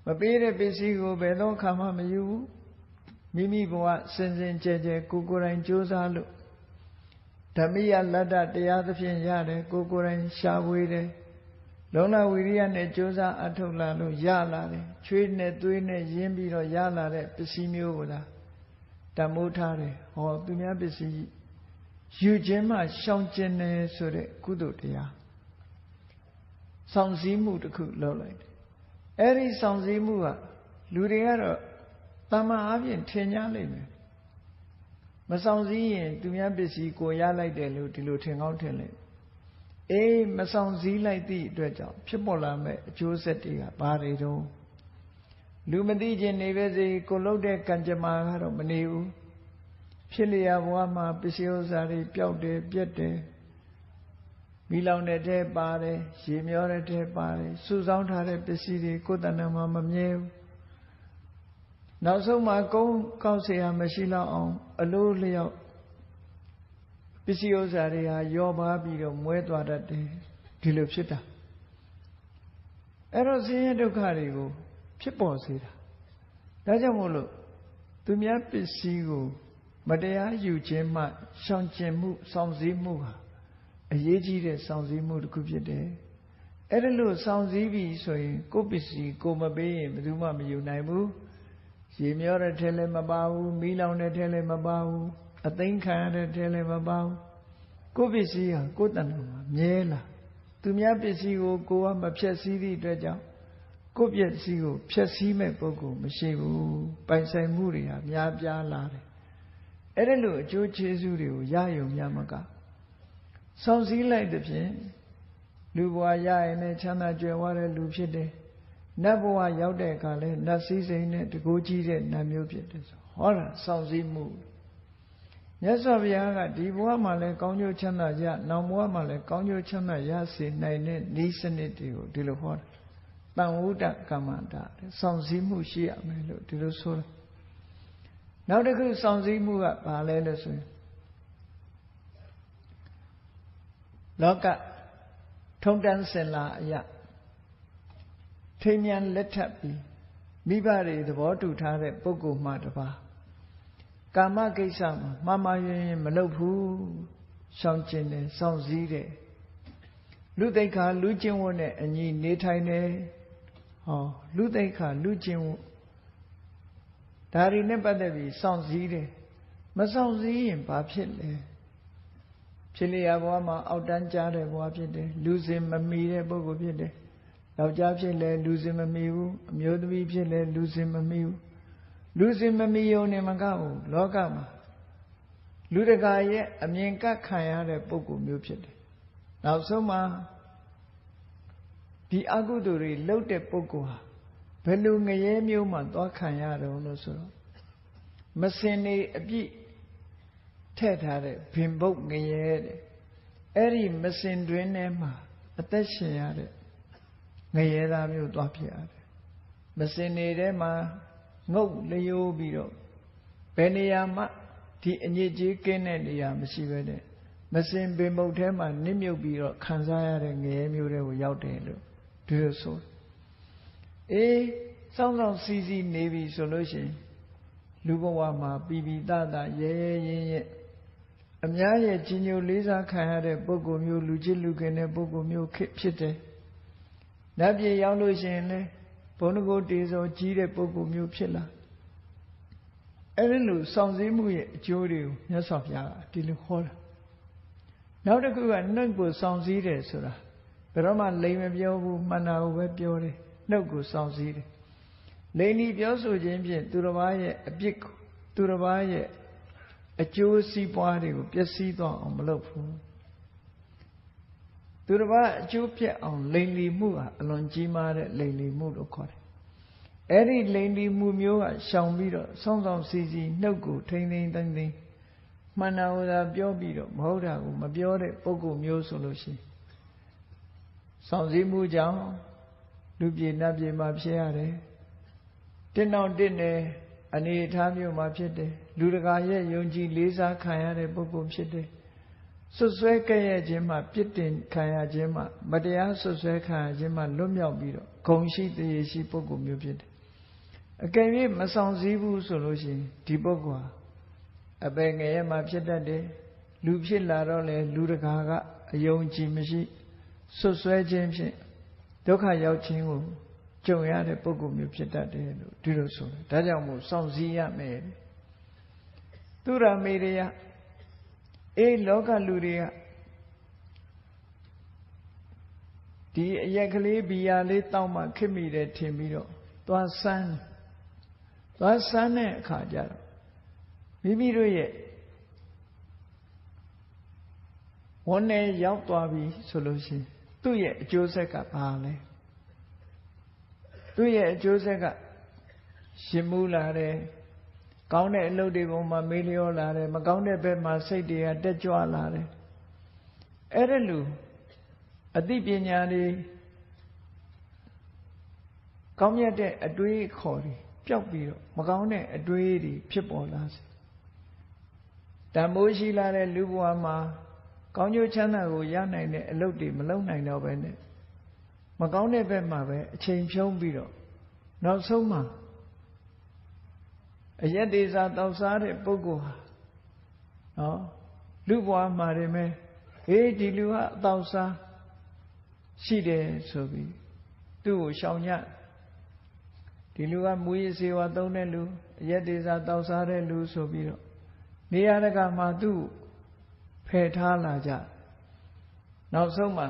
S1: မပေးတဲ့ပစ္စည်းကိုဘယ်တော့ခါမှမယူဘူးမိမိဘဝစင်စင်ကြယ်ကြယ်ကိုယ်တိုင်ကြိုးစားလို့ဓမ္မိယလတ္တတရားသဖြင့်ရတယ်ကိုယ်တိုင်ရှားဝေးတယ်လုံလဝိရိယနဲ့ကြိုးစားအထုတ်လာလို့ရလာတယ်ချွေးနဲ့သွေးနဲ့ရင်းပြီးတော့ရလာတဲ့ပစ္စည်းမျိုးကိုသာတမိုးထားတယ်ဟောသူများပစ္စည်းယူခြင်းမှရှောင်ကျင်တယ်ဆိုတဲ့ကုသိုလ်တရားစောင့်စည်းမှုတစ်ခုလုပ်လိုက်တယ်အဲ့ဒီစောင့်စည်းမှုကလူတွေကတော့တမန်အားဖြင့်ထင်ရှားလိမ့်မယ်မဆောင်စည်းရင်သူများပစ္စည်းကိုရလိုက်တယ်လို့ဒီလိုထင်ကောင်းထင်လိမ့်အေးမဆောင်စည်းလိုက်သည့်အတွက်ကြောင့်ဖြစ်ပေါ်လာမဲ့အကျိုးဆက်တွေကဘာတွေတော့လူမသိခြင်းနေပဲစေကိုလှုပ်တဲ့ကံကြမ္မာကတော့မနေဘူးဖြစ်လျာဘဝမှာပစ္စည်းဥစ္စာတွေပျောက်တယ်ပြက်တယ်မိလောင်တဲ့ထဲပါတယ်ရေမျောတဲ့ထဲပါတယ်စုဆောင်းထားတဲ့ပစ္စည်းတွေကိုယ်တဏ္ဍာမှာမမြဲဘူးနောက်ဆုံးမှာကုန်းကောက်เสียမရှိတော့အောင်အလိုလျောက်ပစ္စည်းဥစ္စာတွေဟာယောပါပြီးတော့မွဲသွားတတ်တယ်ဒီလိုဖြစ်တာအဲ့တော့ဆင်းရဲဒုက္ခတွေကိုဖြစ်ပေါ်စေတာဒါကြောင့်မို့လို့သူများပစ္စည်းကိုမတရားယူခြင်းမှရှောင်ကျဉ်မှုစောင့်စည်းမှုဟာအရေးကြီးတဲ့စောင့်စည်းမှုတစ်ခုဖြစ်တယ်အဲ့ဒါလို့စောင့်စည်းပြီးဆိုရင်ကိုယ်ပစ္စည်းကိုမပေးရင်ဘယ်သူမှမယူနိုင်ဘူးရေမျောတဲ့ထဲလည်းမပါဘူးမီးလောင်တဲ့ထဲလည်းမပါဘူးအသိမ်းခံရတဲ့ထဲလည်းမပါဘူးကိုယ်ပစ္စည်းဟာကိုယ်တဏ္ဍာမှာမြဲလာသူများပစ္စည်းကိုကိုယ်ကမဖြည့်ဆည်းသည့်အတွက်ကြောင့်ကိုယ်ပစ္စည်းကိုဖြည့်ဆည်းမဲ့ပုဂ္ဂိုလ်မရှိဘူးပိုင်ဆိုင်မှုတွေဟာများပြားလာတယ်အဲ့ဒါလို့အကျိုးကျေးဇူးတွေကိုရယုံများမကစောင့်စည်းလိုက်တဲ့ဖြင့်လူဘဝရရင်လည်းချမ်းသာကြွယ်ဝတဲ့လူဖြစ်တယ်နတ်ဘဝရောက်တဲ့အခါလဲနတ်စည်းစိမ်နဲ့တကိုးကြီးတဲ့နတ်မျိုးဖြစ်တယ်ဆိုဟောတာစောင့်စည်းမှုမြတ်စွာဘုရားကဒီဘဝမှာလဲကောင်းကျိုးချမ်းသာရနောက်ဘဝမှာလဲကောင်းကျိုးချမ်းသာရစေနိုင်တဲ့ဤစနစ်တွေကိုဒီလိုဟောတာတန်ဝုဒ္ဒကမ္မန္တာစောင့်စည်းမှုရှိရမယ်လို့ဒီလိုဆိုတာနောက်တစ်ခုစောင့်စည်းမှုကဘာလဲလို့ဆိုရင်လောကထုံတန်းစင်လာအရာထိမ်းမြန်းလက်ထပ်ပြီးမိဘတွေသဘောတူထားတဲ့ပုဂ္ဂိုလ်မှတပါးကာမကိစ္စမှာမှားယွင်းမလုပ်ဘူးရှောင်ကျင်တယ်စောင့်စည်းတယ်လူသိက္ခာလူကျင့်ဝတ်နဲ့အညီနေထိုင်တယ်ဟောလူသိက္ခာလူကျင့်ဝတ်ဒါတွေနဲ့ပတ်သက်ပြီးစောင့်စည်းတယ်မစောင့်စည်းရင်ဘာဖြစ်လဲဖြစ်လျာဘဝမှာအောက်တန်းကြားတဲ့ဘဝဖြစ်တယ်လူစင်မမီတဲ့ပုဂ္ဂိုလ်ဖြစ်တယ်ယောက်ျားဖြစ်လဲလူစင်မမီဘူးအမျိုးသမီးဖြစ်လဲလူစင်မမီဘူးလူစင်မမီယုံနေမကဘူးလောကမှာလူတကာရဲ့အမြင်ကပ်ခံရတဲ့ပုဂ္ဂိုလ်မျိုးဖြစ်တယ်နောက်ဆုံးမှာဒီအကုသိုလ်တွေလှုပ်တဲ့ပုဂ္ဂိုလ်ဟာဘယ်လိုငရဲမျိုးမှသွားခံရတော့လို့ဆိုတော့မစင်နေအပြည့်ထည့်ထားတဲ့ဘင်ဘုတ်ငရဲတဲ့အဲ့ဒီမစင်တွင်ထဲမှာအသက်ရှင်ရတဲ့ငရဲသားမျိုးသွားဖြစ်ရတယ်မစင်နေထဲမှာငုတ်လျိုးပြီးတော့ဘယ်နေရာမှဒီအညစ်အကြေးကင်းတဲ့နေရာမရှိပဲနဲ့မစင်ပင်ဘုတ်ထဲမှာနစ်မြုပ်ပြီးတော့ခံစားရတဲ့ငရဲမျိုးတွေကိုရောက်တယ်လို့ဒီလိုဆိုအေးစောင့်စောင့်စီးစီးနေပြီဆိုလို့ရှိရင်လူဘဝမှာပြည်ပြည်သားသားရဲရဲရင်ရဲ့အများရဲ့ကြီးညိုလေးစားခံရတဲ့ပုဂ္ဂိုလ်မျိုးလူချစ်လူခင်တဲ့ပုဂ္ဂိုလ်မျိုးဖြစ်တယ်နတ်ပြည်ရောက်လို့ရှိရင်လေဘုန်းတော်ကိုတေဇောကြီးတဲ့ပုဂ္ဂိုလ်မျိုးဖြစ်လာအဲ့ဒီလိုစောင့်စည်းမှုရဲ့အကျိုးတွေကိုမြတ်စွာဘုရားကဒီလိုဟောတာ နောက်တစ်ခုကနှုတ်ကိုစောင့်စည်းတယ်ဆိုတာဘယ်တော့မှလိမ်မပြောဘူးမှန်တာကိုပဲပြောတယ်နှုတ်ကိုစောင့်စည်းတယ်လိမ်ဒီပြောဆိုခြင်းဖြင့်သူတစ်ပါးရဲ့အပြစ်ကိုသူတစ်ပါးရဲ့အကျိုးစီးပွားတွေကိုပျက်စီးသွားအောင်မလုပ်ဘူးသူတစ်ပါးအကျိုးပြတ်အောင်လိမ်လီမှုဟာအလွန်ကြီးမားတဲ့လိမ်လီမှုလို့ခေါ်တယ်အဲ့ဒီလိမ်လီမှုမျိုးကရှောင်ပြီးတော့စောင့်စောင့်စီစီနှုတ်ကိုထိမ့်သိမ့်သိမ့်သိမ့်မှန်တာကိုသာပြောပြီးတော့မဟုတ်တာကိုမပြောတဲ့ပုဂ္ဂိုလ်မျိုးဆိုလို့ရှိရင်စောင့်စည်းမှုကြောင့်လူပြေနတ်ပြေမှာဖြစ်ရတယ်တင်းနောက်တင်းတယ်အနေအထားမျိုးမှာဖြစ်တယ်လူတကာရဲ့ယုံကြည်လေးစားခံရတဲ့ပုဂ္ဂိုလ်ဖြစ်တယ်ဆွဆွဲကဲ့ရဲ့ခြင်းမှာပြစ်တင်ခံရခြင်းမှာမတရားဆွဆွဲခံရခြင်းမှာလွတ်မြောက်ပြီးတော့ဂုဏ်ရှိတရေရှိပုဂ္ဂိုလ်မျိုးဖြစ်တယ်အကယ်၍မဆောင်စည်းဘူးဆိုလို့ရှိရင်ဒီပုဂ္ဂိုလ်ဟာအပယ်ငရဲမှာဖြစ်တတ်တယ်လူဖြစ်လာတော့လေလူတကာကအယုံကြည်မရှိဆွဆွဲခြင်းဖြင့်ဒုက္ခရောက်ခြင်းကိုကြုံရတဲ့ပုဂ္ဂိုလ်မျိုးဖြစ်တတ်တယ်လို့ဒီလိုဆိုတယ်ဒါကြောင့်မို့စောင့်စည်းရမယ်သူရမေရယလောကလူတွေကဒီအရက်ကလေးဘီယာလေးတောက်မှခစ်မိတယ်ထင်ပြီးတော့သွားစမ်းတဲ့အခါကျတော့မိမိတို့ရဲ့ဝန်နဲ့ရောက်သွားပြီဆိုလို့ရှိရင်သူ့ရဲ့အကျိုးဆက်ကဘာလဲသူ့ရဲ့အကျိုးဆက်ကရှင်မူလာတယ်ကောင်းတဲ့အလုပ်တွေပေါ်မှာမေးလျောလာတယ်မကောင်းတဲ့ဘက်မှာစိတ်တွေကတက်ကြွလာတယ်အဲ့ဒါလူအသိပညာတွေကောင်းမြတ်တဲ့အတွေးခေါ်တွေပျောက်ပြီးတော့မကောင်းတဲ့အတွေးတွေဖြစ်ပေါ်လာစေတန်ဖိုးရှိလာတဲ့လူဘဝမှာကောင်းကျိုးချမ်းသာကိုရနိုင်တဲ့အလုပ်တွေမလုပ်နိုင်တော့ဘဲနဲ့မကောင်းတဲ့ဘက်မှာပဲအချိန်ဖြုံးပြီးတော့နောက်ဆုံးမှာအယက်ဒေဇာတောက်စားတဲ့ပုဂ္ဂိုလ်ဟာနော်လူဘဝမှာတည်းမဲ့ဒီလူဟာအတောက်စားရှိတယ်ဆိုပြီးသူ့ကိုရှောင်ညဒီလူကမူရစေဝါသုံးတဲ့လူအယက်ဒေဇာတောက်စားတဲ့လူဆိုပြီးတော့နေရာတကာမှာသူ့ဖယ်ထားလာကြနောက်ဆုံးမှာ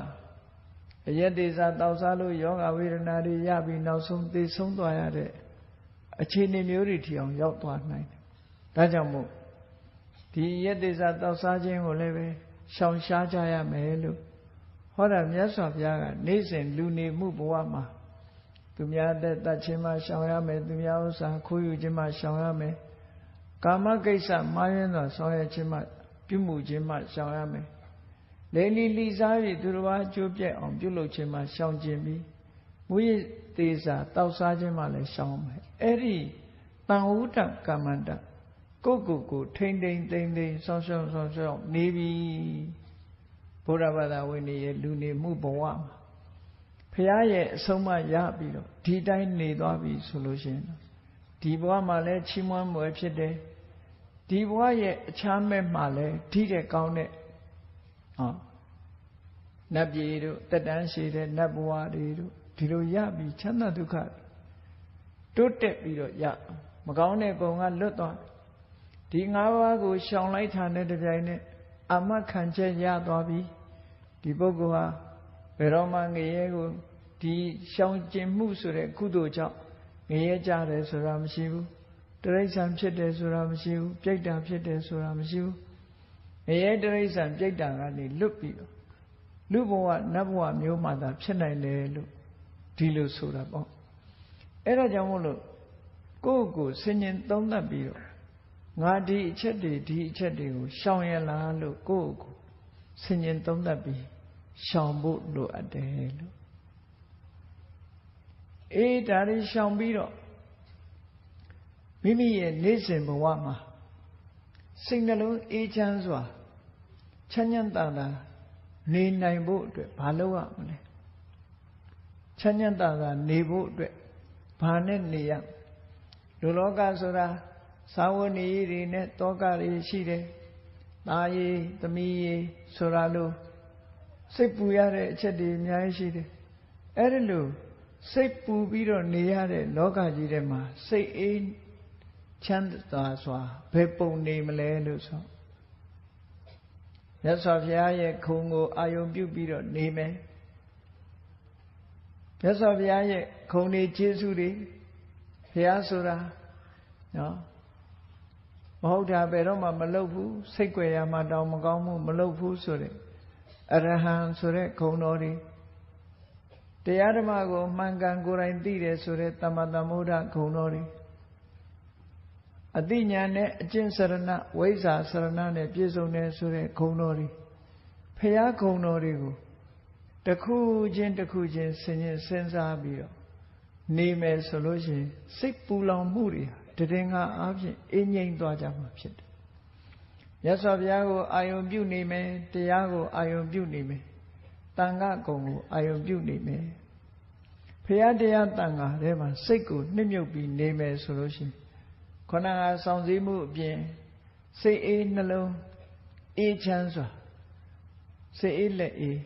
S1: အယက်ဒေဇာတောက်စားလို့ယောဂဝေဒနာတွေရပြီးနောက်ဆုံးသေဆုံးသွားရတဲ့အခြေအနေမျိုးတွေထီအောင်ရောက်သွားနိုင်တယ်။ဒါကြောင့်မို့ဒီယက်ဒေဇာတောက်စားခြင်းကိုလည်းပဲရှောင်ရှားကြရမယ်လို့ဟောတာမြတ်စွာဘုရားကနေ့စဉ်လူနေမှုဘဝမှာသူများတဲ့တတ်ခြင်းမှရှောင်ရမယ်သူများဥစ္စာခိုးယူခြင်းမှရှောင်ရမယ်ကာမကိစ္စမှားယွင်းစွာဆောင်ရွက်ခြင်းမှပြုမှုခြင်းမှရှောင်ရမယ်လိမ်လီလိစားပြီးသူတစ်ပါးအကျိုးပြည့်အောင်ပြုလုပ်ခြင်းမှရှောင်ကျင်ပြီးမူရသေးစာတောက်စားခြင်းမှလည်းရှောင်မယ်အဲ့ဒီတန်ဝုဒ္ဒကမ္မန္တကိုထိမ့်သိမ့်သိမ့်သိမ့်ဆောင်းနေပြီဘုရားဘာသာဝင်တွေရဲ့လူနေမှုဘဝမှာဘုရားရဲ့အဆုံးအမရပြီးတော့ဒီတိုင်းနေသွားပြီဆိုလို့ရှိရင်ဒီဘဝမှာလည်းချီးမွမ်းမွယ်ဖြစ်တယ်ဒီဘဝရဲ့အခြားမဲ့မှာလည်းဓိတဲ့ကောင်းတဲ့နတ်ပြည်တို့တက်တန်းရှိတဲ့နတ်ဘဝတွေတို့ဒီလိုရပြီးချမ်းသာဒုက္ခတိုးတက်ပြီးတော့ရမကောင်းတဲ့ပုံကလွတ်သွားဒီ၅ပါးကိုရှောင်လိုက်တာနဲ့တပြိုင်နက်အာမခံချက်ရသွားပြီဒီပုဂ္ဂိုလ်ဟာဘယ်တော့မှငရဲကိုဒီရှောင်ကျင်မှုဆိုတဲ့ကုသိုလ်ကြောင့်ငရဲကြတယ်ဆိုတာမရှိဘူးတိရစ္ဆာန်ဖြစ်တယ်ဆိုတာမရှိဘူးပြိတ္တာဖြစ်တယ်ဆိုတာမရှိဘူးငရဲတိရစ္ဆာန်ပြိတ္တာကနေလွတ်ပြီးတော့လူဘဝနတ်ဘဝမျိုးမှသာဖြစ်နိုင်တယ်လို့ဒီလိုဆိုတာပေါ့အဲ့ဒါကြောင့်မို့လို့ကိုယ့်ကိုဆင်ញင်သုံးသပ်ပြီးတော့ငါဒီအချက်တွေကိုရှောင်ရလားလို့ကိုယ့်ကိုဆင်ញင်သုံးသပ်ပြီးရှောင်ဖို့လိုအပ်တယ်လို့ဒါတွေရှောင်ပြီးတော့မိမိရဲ့နေ့စဉ်ဘဝမှာစိတ်နှလုံးအေးချမ်းစွာချမ်းချမ်းသာသာနေနိုင်ဖို့အတွက်ဘာလုပ်ရမလဲချမ်းချမ်းသာသာနေဖို့အတွက်ဘာနဲ့နေရလူလောကဆိုတာသာဝဏီတွေနဲ့တောကတွေရှိတယ်။သားရည်သမီးရည်ဆိုတာလို့စိတ်ပူရတဲ့အချက်တွေအများကြီးရှိတယ်။အဲ့ဒီလိုစိတ်ပူပြီးတော့နေရတဲ့လောကကြီးထဲမှာစိတ်အေးချမ်းသာစွာဘယ်ပုံနေမလဲလို့ဆို မြတ်စွာဘုရားရဲ့ခုံကိုအာယုံပြုပြီးတော့နေမယ်မြတ်စွာဘုရားရဲ့ခုံတွေကျေးဇူးတွေဘုရားဆိုတာနော်မဟုတ်တာဘယ်တော့မှမလုပ်ဘူးစိတ်ကြွယ်ရမှတောင်မကောင်းဘူးမလုပ်ဘူးဆိုတဲ့အရဟံဆိုတဲ့ခုံတော်တွေတရားဓမ္မကိုမှန်ကန်ကိုယ်တိုင်သိတယ်ဆိုတဲ့သမ္မာသမ္ဗုဒ္ဓခုံတော်တွေအသိဉာဏ်နဲ့အကျင့်စရဏဝိဇ္ဇာစရဏနဲ့ပြည့်စုံတယ်ဆိုတဲ့ခုံတော်တွေဖရာခုံတော်တွေကိုတစ်ခုချင်းတစ်ခုချင်းစဉ်းစားပြီးတော့နေမယ်ဆိုလို့ရှိရင်စိတ်ပူလောင်မှုတွေတည်ငါအားဖြင့်အငြိမ့်သွားကြမှာဖြစ်တယ်။မြတ်စွာဘုရားကိုအာယုံပြုနေမယ်တရားကိုအာယုံပြုနေမယ်တန်ခါကုံကိုအာယုံပြုနေမယ်ဖရာတရားတန်ခါထဲမှာစိတ်ကိုနှစ်မြုပ်ပြီးနေမယ်ဆိုလို့ရှိရင်ခန္ဓာကစောင့်စည်းမှုအပြင်စိတ်အေးနှလုံးအေးချမ်းစွာစိတ်အေးလက်အေး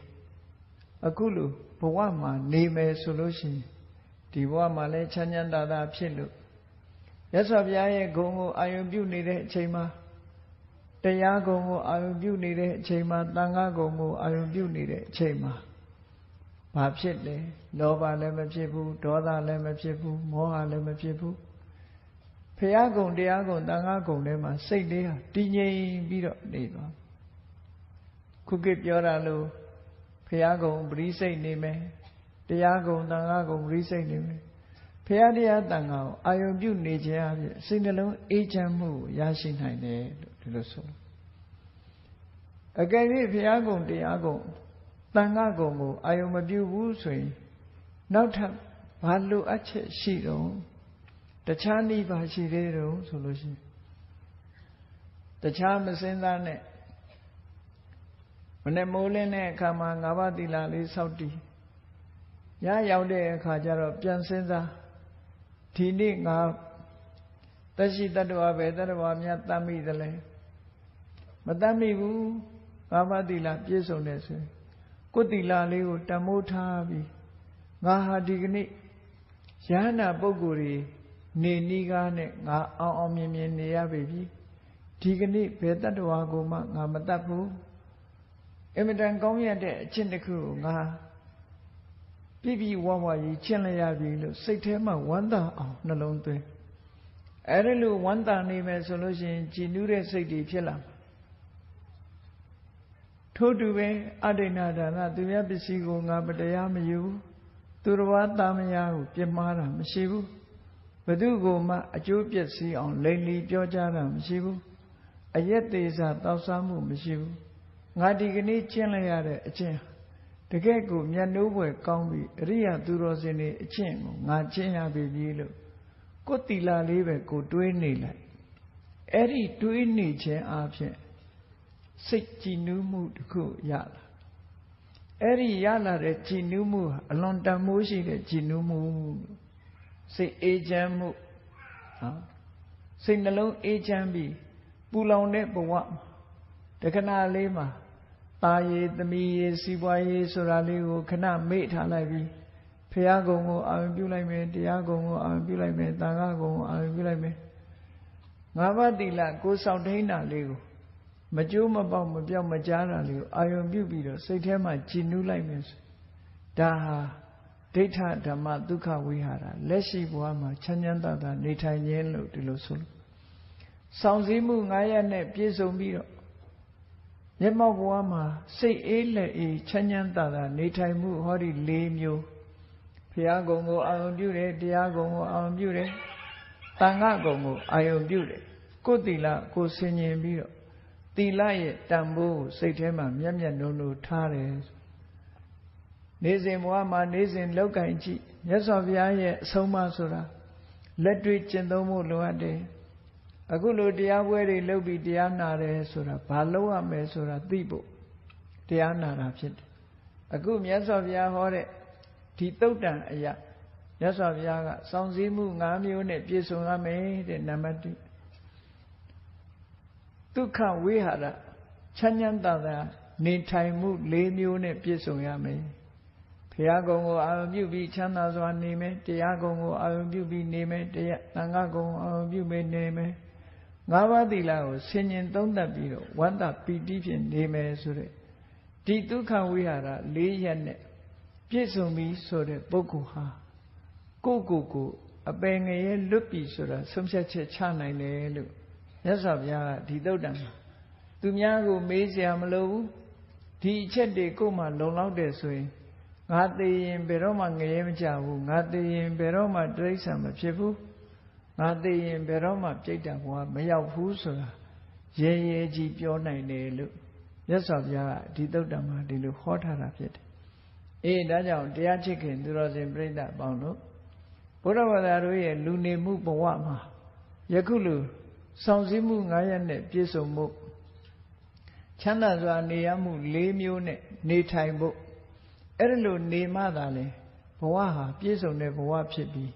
S1: အခုလိုဘဝမှာနေမယ်ဆိုလို့ရှိရင်ဒီဘဝမှာလည်းချမ်းချမ်းသာသာဖြစ်လို့မြတ်စွာဘုရားရဲ့ဂုဏ်ကိုအာရုံပြုနေတဲ့အချိန်မှာတရားဂုဏ်ကိုအာရုံပြုနေတဲ့အချိန်မှာသံဃာဂုဏ်ကိုအာရုံပြုနေတဲ့အချိန်မှာဘာဖြစ်လဲလောဘလည်းမဖြစ်ဘူးဒေါသလည်းမဖြစ်ဘူးမောဟလည်းမဖြစ်ဘူးဖရာဂုဏ်တရားဂုဏ်သံဃာဂုဏ်ထဲမှာစိတ်လေးဟာတည်ငြိမ်ပြီးတော့နေသွားခုခေတ်ပြောတာလို့ဖရာဂုဏ်ပရိစိတ်နေမယ်တရားဂုဏ်သံဃာဂုဏ်ပရိစိတ်နေမယ်ဖရာတရားတန်ခါကိုအာယုံပြုနေခြင်းအပြင်စိတ်နှလုံးအေးချမ်းမှုရရှိနိုင်တယ်လို့ဒီလိုဆိုအကယ်၍ဖရာဂုဏ်တရားဂုဏ်သံဃာဂုဏ်ကိုအာယုံမပြုဘူးဆိုရင်နောက်ထပ်ဘာလိုအပ်ချက်ရှိတော့တခြားနည်းပါရှိသေးတော့ဆိုလို့ရှိရင်တခြားမစင်စားနဲ့မနေ့မိုးလင်းတဲ့အခါမှာ၅ပါးသီလလေးစောင့်တည်ညရောက်တဲ့အခါကျတော့ပြန်စင်စားဒီနေ့ငါသက်ရှိတတ္တဝါပဲတတ္တဝါများတတ်မိသလဲမတတ်မိဘူး၅ပါးသီလပြည့်စုံတယ်ဆိုရင်ကိုယ်သီလလေးကိုတန်မိုးထားပြီးငါဟာဒီကနေ့ယဟနာပုဂ္ဂိုလ်တွေနေနီးကားနဲ့ငါအောင်မြင်နေရပြီဒီကနေ့ဘယ်တတ္တဝါကိုမှငါမတတ်ဘူးအမြဲတမ်းကောင်းရတဲ့အကျင့်တစ်ခုကိုငါပြည့်ပြည့်ဝဝကြီးကျင့်လိုက်ရပြီလို့စိတ်ထဲမှာဝမ်းသာအောင်နှလုံးသွင်းအဲ့ဒါလို့ဝမ်းသာနေမယ်ဆိုလို့ရှိရင်ကြည်နူးတဲ့စိတ်တွေဖြစ်လာမှာထို့တူပဲအဒိဏဒါနသူများပစ္စည်းကိုငါမတရားမယူသူတော်ဘာသားမယားကိုပြစ်မှားတာမရှိဘူးဘယ်သူကိုမှအကျိုးပျက်စီးအောင်လိမ်လီပြောကြတာမရှိဘူးအယက်သေးစားတောက်စားမှုမရှိဘူးငါဒီကနေ့ကျင့်လိုက်ရတဲ့အကျင့်တကယ့်ကိုမျက်နှိုးဖွယ်ကောင်းပြီးအရိယာသူတော်စင်တွေအကျင့်ကိုငါကျင့်ရပြီလို့ကိုယ်တီလာလေးပဲကိုတွေးနေလိုက်အဲ့ဒီတွေးနေခြင်းအပြင်စိတ်ကြည်နူးမှုတစ်ခုရလာအဲ့ဒီရလာတဲ့ကြည်နူးမှုအလွန်တန်မိုးရှိတဲ့ကြည်နူးမှုစိတ်အေးချမ်းမှုစိတ်နှလုံးအေးချမ်းပြီးပူလောင်တဲ့ဘဝတခဏလေးမှာตาရည်သမီးရည်စီးပွားရေးဆိုတာလေးကိုခဏမေ့ထားလိုက်ပြီးဖရာဂုဏ်ကိုအာရုံပြုလိုက်မယ်တရားဂုဏ်ကိုအာရုံပြုလိုက်မယ်သံဃာဂုဏ်ကိုအာရုံပြုလိုက်မယ်ငါးပါးသီလကိုစောင့်ထိန်တာလေးကိုမကြိုးမပေါက်မပြောက်မကြားတာလေးကိုအာရုံပြုပြီးတော့စိတ်ထဲမှာကြည်နူးလိုက်မယ်ဒါဟာဒိဋ္ဌဓမ္မဒုက္ခဝိဟာရလက်ရှိဘဝမှာချမ်းချမ်းသာသာနေထိုင်ခြင်းလို့ဒီလိုဆိုလို့စောင့်စည်းမှု9ရပ်နဲ့ပြည့်စုံပြီးတော့မျက်မှောက်ဘဝမှာစိတ်အေးလက်အေးချမ်းချမ်းသာသာနေထိုင်မှုဟောဒီ၄မျိုးဘုရားဂုဏ်ကိုအာရုံပြုတယ်တရားဂုဏ်ကိုအာရုံပြုတယ်သံဃာဂုဏ်ကိုအာရုံပြုတယ်ကိုယ်သီလကိုဆင်ញင်ပြီးတော့သီလရဲ့တန်ဖိုးကိုစိတ်ထဲမှာမျက်မျက်နှုံနှုံထားတယ်နေစဉ်ဘဝမှာနေစဉ်လောက်ကင်ကြည့်မြတ်စွာဘုရားရဲ့အဆုံးအမဆိုတာလက်တွေ့ကျင့်သုံးဖို့လိုအပ်တယ်အခုလိုတရားပွဲတွေလုပ်ပြီးတရားနာတယ်ဆိုတာဘာလုပ်ရမလဲဆိုတာသိဖို့တရားနာတာဖြစ်တယ်အခုမြတ်စွာဘုရားဟောတဲ့ဒီသုတ်တန်အရာမြတ်စွာဘုရားကစောင့်စည်းမှု5မျိုးနဲ့ပြည့်စုံရမယ်တဲ့နံပါတ်1ဒုက္ခဝိဟာရချမ်းချမ်းသာသာနေထိုင်မှု4မျိုးနဲ့ပြည့်စုံရမယ်ဘုရားကုံကိုအာရုံပြုပြီးချမ်းသာစွာနေမယ်တရားကုံကိုအာရုံပြုပြီးနေမယ်တရားသံဃာကုံကိုအာရုံပြုပြီးနေမယ် ၅ပါးသီလကိုဆင်ញင်သုံးသပ်ပြီးတော့ဝန္တပီတိဖြင့်နေမယ်ဆိုတဲ့ဒီဒုက္ခဝိဟာရ၄ရပ်နဲ့ပြည့်စုံပြီဆိုတဲ့ပုဂ္ဂိုလ်ဟာကိုအပယ်ငရဲလွတ်ပြီဆိုတာဆုံးဖြတ်ချက်ချနိုင်တယ်လို့မြတ်စွာဘုရားကဒီသုတ်တံမှာသူများကိုမေးစရာမလိုဘူးဒီအချက်တွေကိုမှလုံလောက်တယ်ဆိုရင်ငါသိရင်ဘယ်တော့မှငရဲမကြဘူးငါသိရင်ဘယ်တော့မှတိရစ္ဆာန်မဖြစ်ဘူးငါသိရင်ဘယ်တော့မှပြိတ္တာဘဝမရောက်ဘူးဆိုတာရဲရဲကြီးပြောနိုင်တယ်လို့မြတ်စွာဘုရားကဒီသုတ်တံမှာဒီလိုဟောထားတာဖြစ်တယ်အေးဒါကြောင့်တရားချစ်ခင်သူတော်စင်ပြိတ္တာပေါင်းတို့ဘုရားဘာသာတို့ရဲ့လူနေမှုဘဝမှာယခုလိုဆောင်စည်းမှု9ရပ်နဲ့ပြည့်စုံမှုချမ်းသာစွာနေရမှု၄မျိုးနဲ့နေထိုင်ဖို့အဲ့လိုနေမှသာလေဘဝဟာပြည့်စုံတဲ့ဘဝဖြစ်ပြီး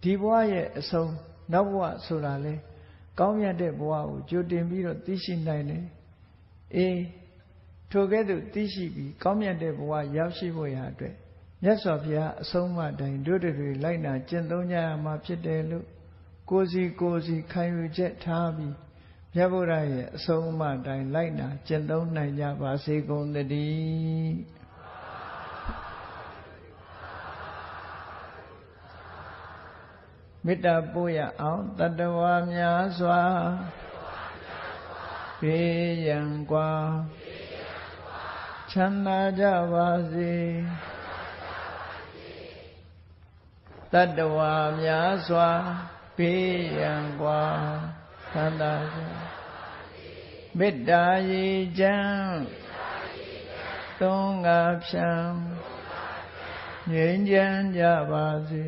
S1: ဒီဘဝရဲ့အဆုံးနောက်ဘဝဆိုတာလေကောင်းမြတ်တဲ့ဘဝကိုကြိုတင်ပြီးတော့သိရှိနိုင်တယ်အေးထိုကဲ့သို့သိရှိပြီးကောင်းမြတ်တဲ့ဘဝရောက်ရှိဖို့ရာအတွက်မြတ်စွာဘုရားအဆုံးအမတိုင်းတို့တွေလိုက်နာကျင့်သုံးကြရမှာဖြစ်တယ်လို့ကိုယ်စီခံယူချက်ထားပြီးမြတ်ဗုဒ္ဓရဲ့အဆုံးအမတိုင်းလိုက်နာကျင့်သုံးနိုင်ကြပါစေကုန်သတည်းမေတ္တာပို့ရအောင်တတ္တဝါများစွာဘေးရန်ကွာချမ်းသာကြပါစေတတ္တဝါများစွာဘေးရန်ကွာချမ်းသာကြမေတ္တာရေချမ်းသုံးငါဖြံငြိမ်းချမ်းကြပါစေ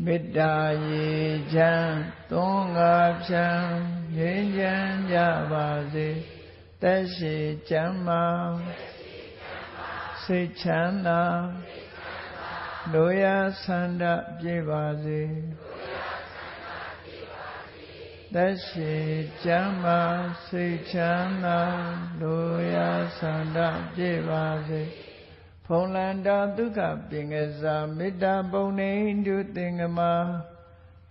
S1: မေတ္တာရေချမ်းသုံးငါဖြံငြိမ်းချမ်းကြပါစေသက်ရှိချမ်းသာစိတ်ချမ်းသာလူရဆန္ဒပြည့်ပါစေသက်ရှိချမ်းသာစိတ်ချမ်းသာလူရဆန္ဒပြည့်ပါစေဖုံလန္တာဒုက္ခပင်ကစားမေတ္တာပုံနေတုသင်္ကမ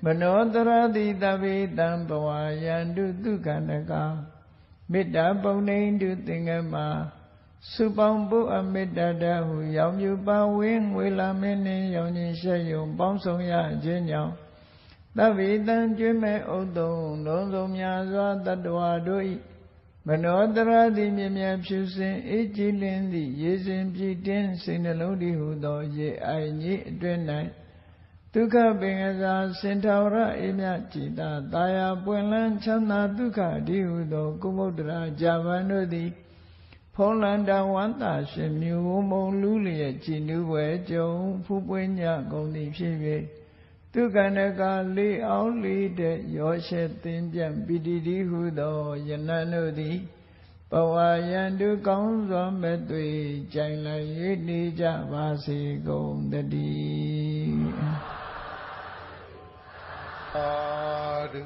S1: မနောတရတိတဗေတံဘဝယန္တုဒုက္ခနကမေတ္တာပုံနေတုသင်္ကမစုပေါင်းဖို့အမေတ္တာတဟုရောင်မြူပါဝင်းငွေလာမင်းနှင့်ရောင်ခြင်းရှက်ယုံပေါင်းဆောင်ရခြင်းကြောင့်သဗ္ဗေတံကျွေးမဲ့ဥဒ္ဒုံလုံးစုံများစွာတတ္တဝါတို့၏မနောတရတိမြမြဖြူစင်အေးကြည်လင်းသည့်ရေစဉ်ပြည့်တင်းစိတ်နှလုံးတည်ဟုသောရေအိုင်ကြီးအတွင်၌ဒုက္ခပင်ကစားစင်ထာဝရအေမြจิตာတာယာပွင့်လန်းချမ်းသာဒုက္ခတည်ဟုသောကုမုဒ္ဒရာဇာဗန်တို့သည်ဖုံးလန္တာဝန္တာရှင်မြူမုံလူလျက်ကြည်နူးပွဲကြုံဖူးပွင့်ညကုန်သည်ဖြစ်၍ဒုက္ခနကလေးအောင်လေးတဲ့ရောရှက်သင်ပြန့်ပိတိတိဟုသောယနန်တို့သည်ဘဝယန္တုကောင်းစွာမဲ့သွေကြိုင်လိုက်၍နေကြပါစေကုန်တည်း
S2: အာဒု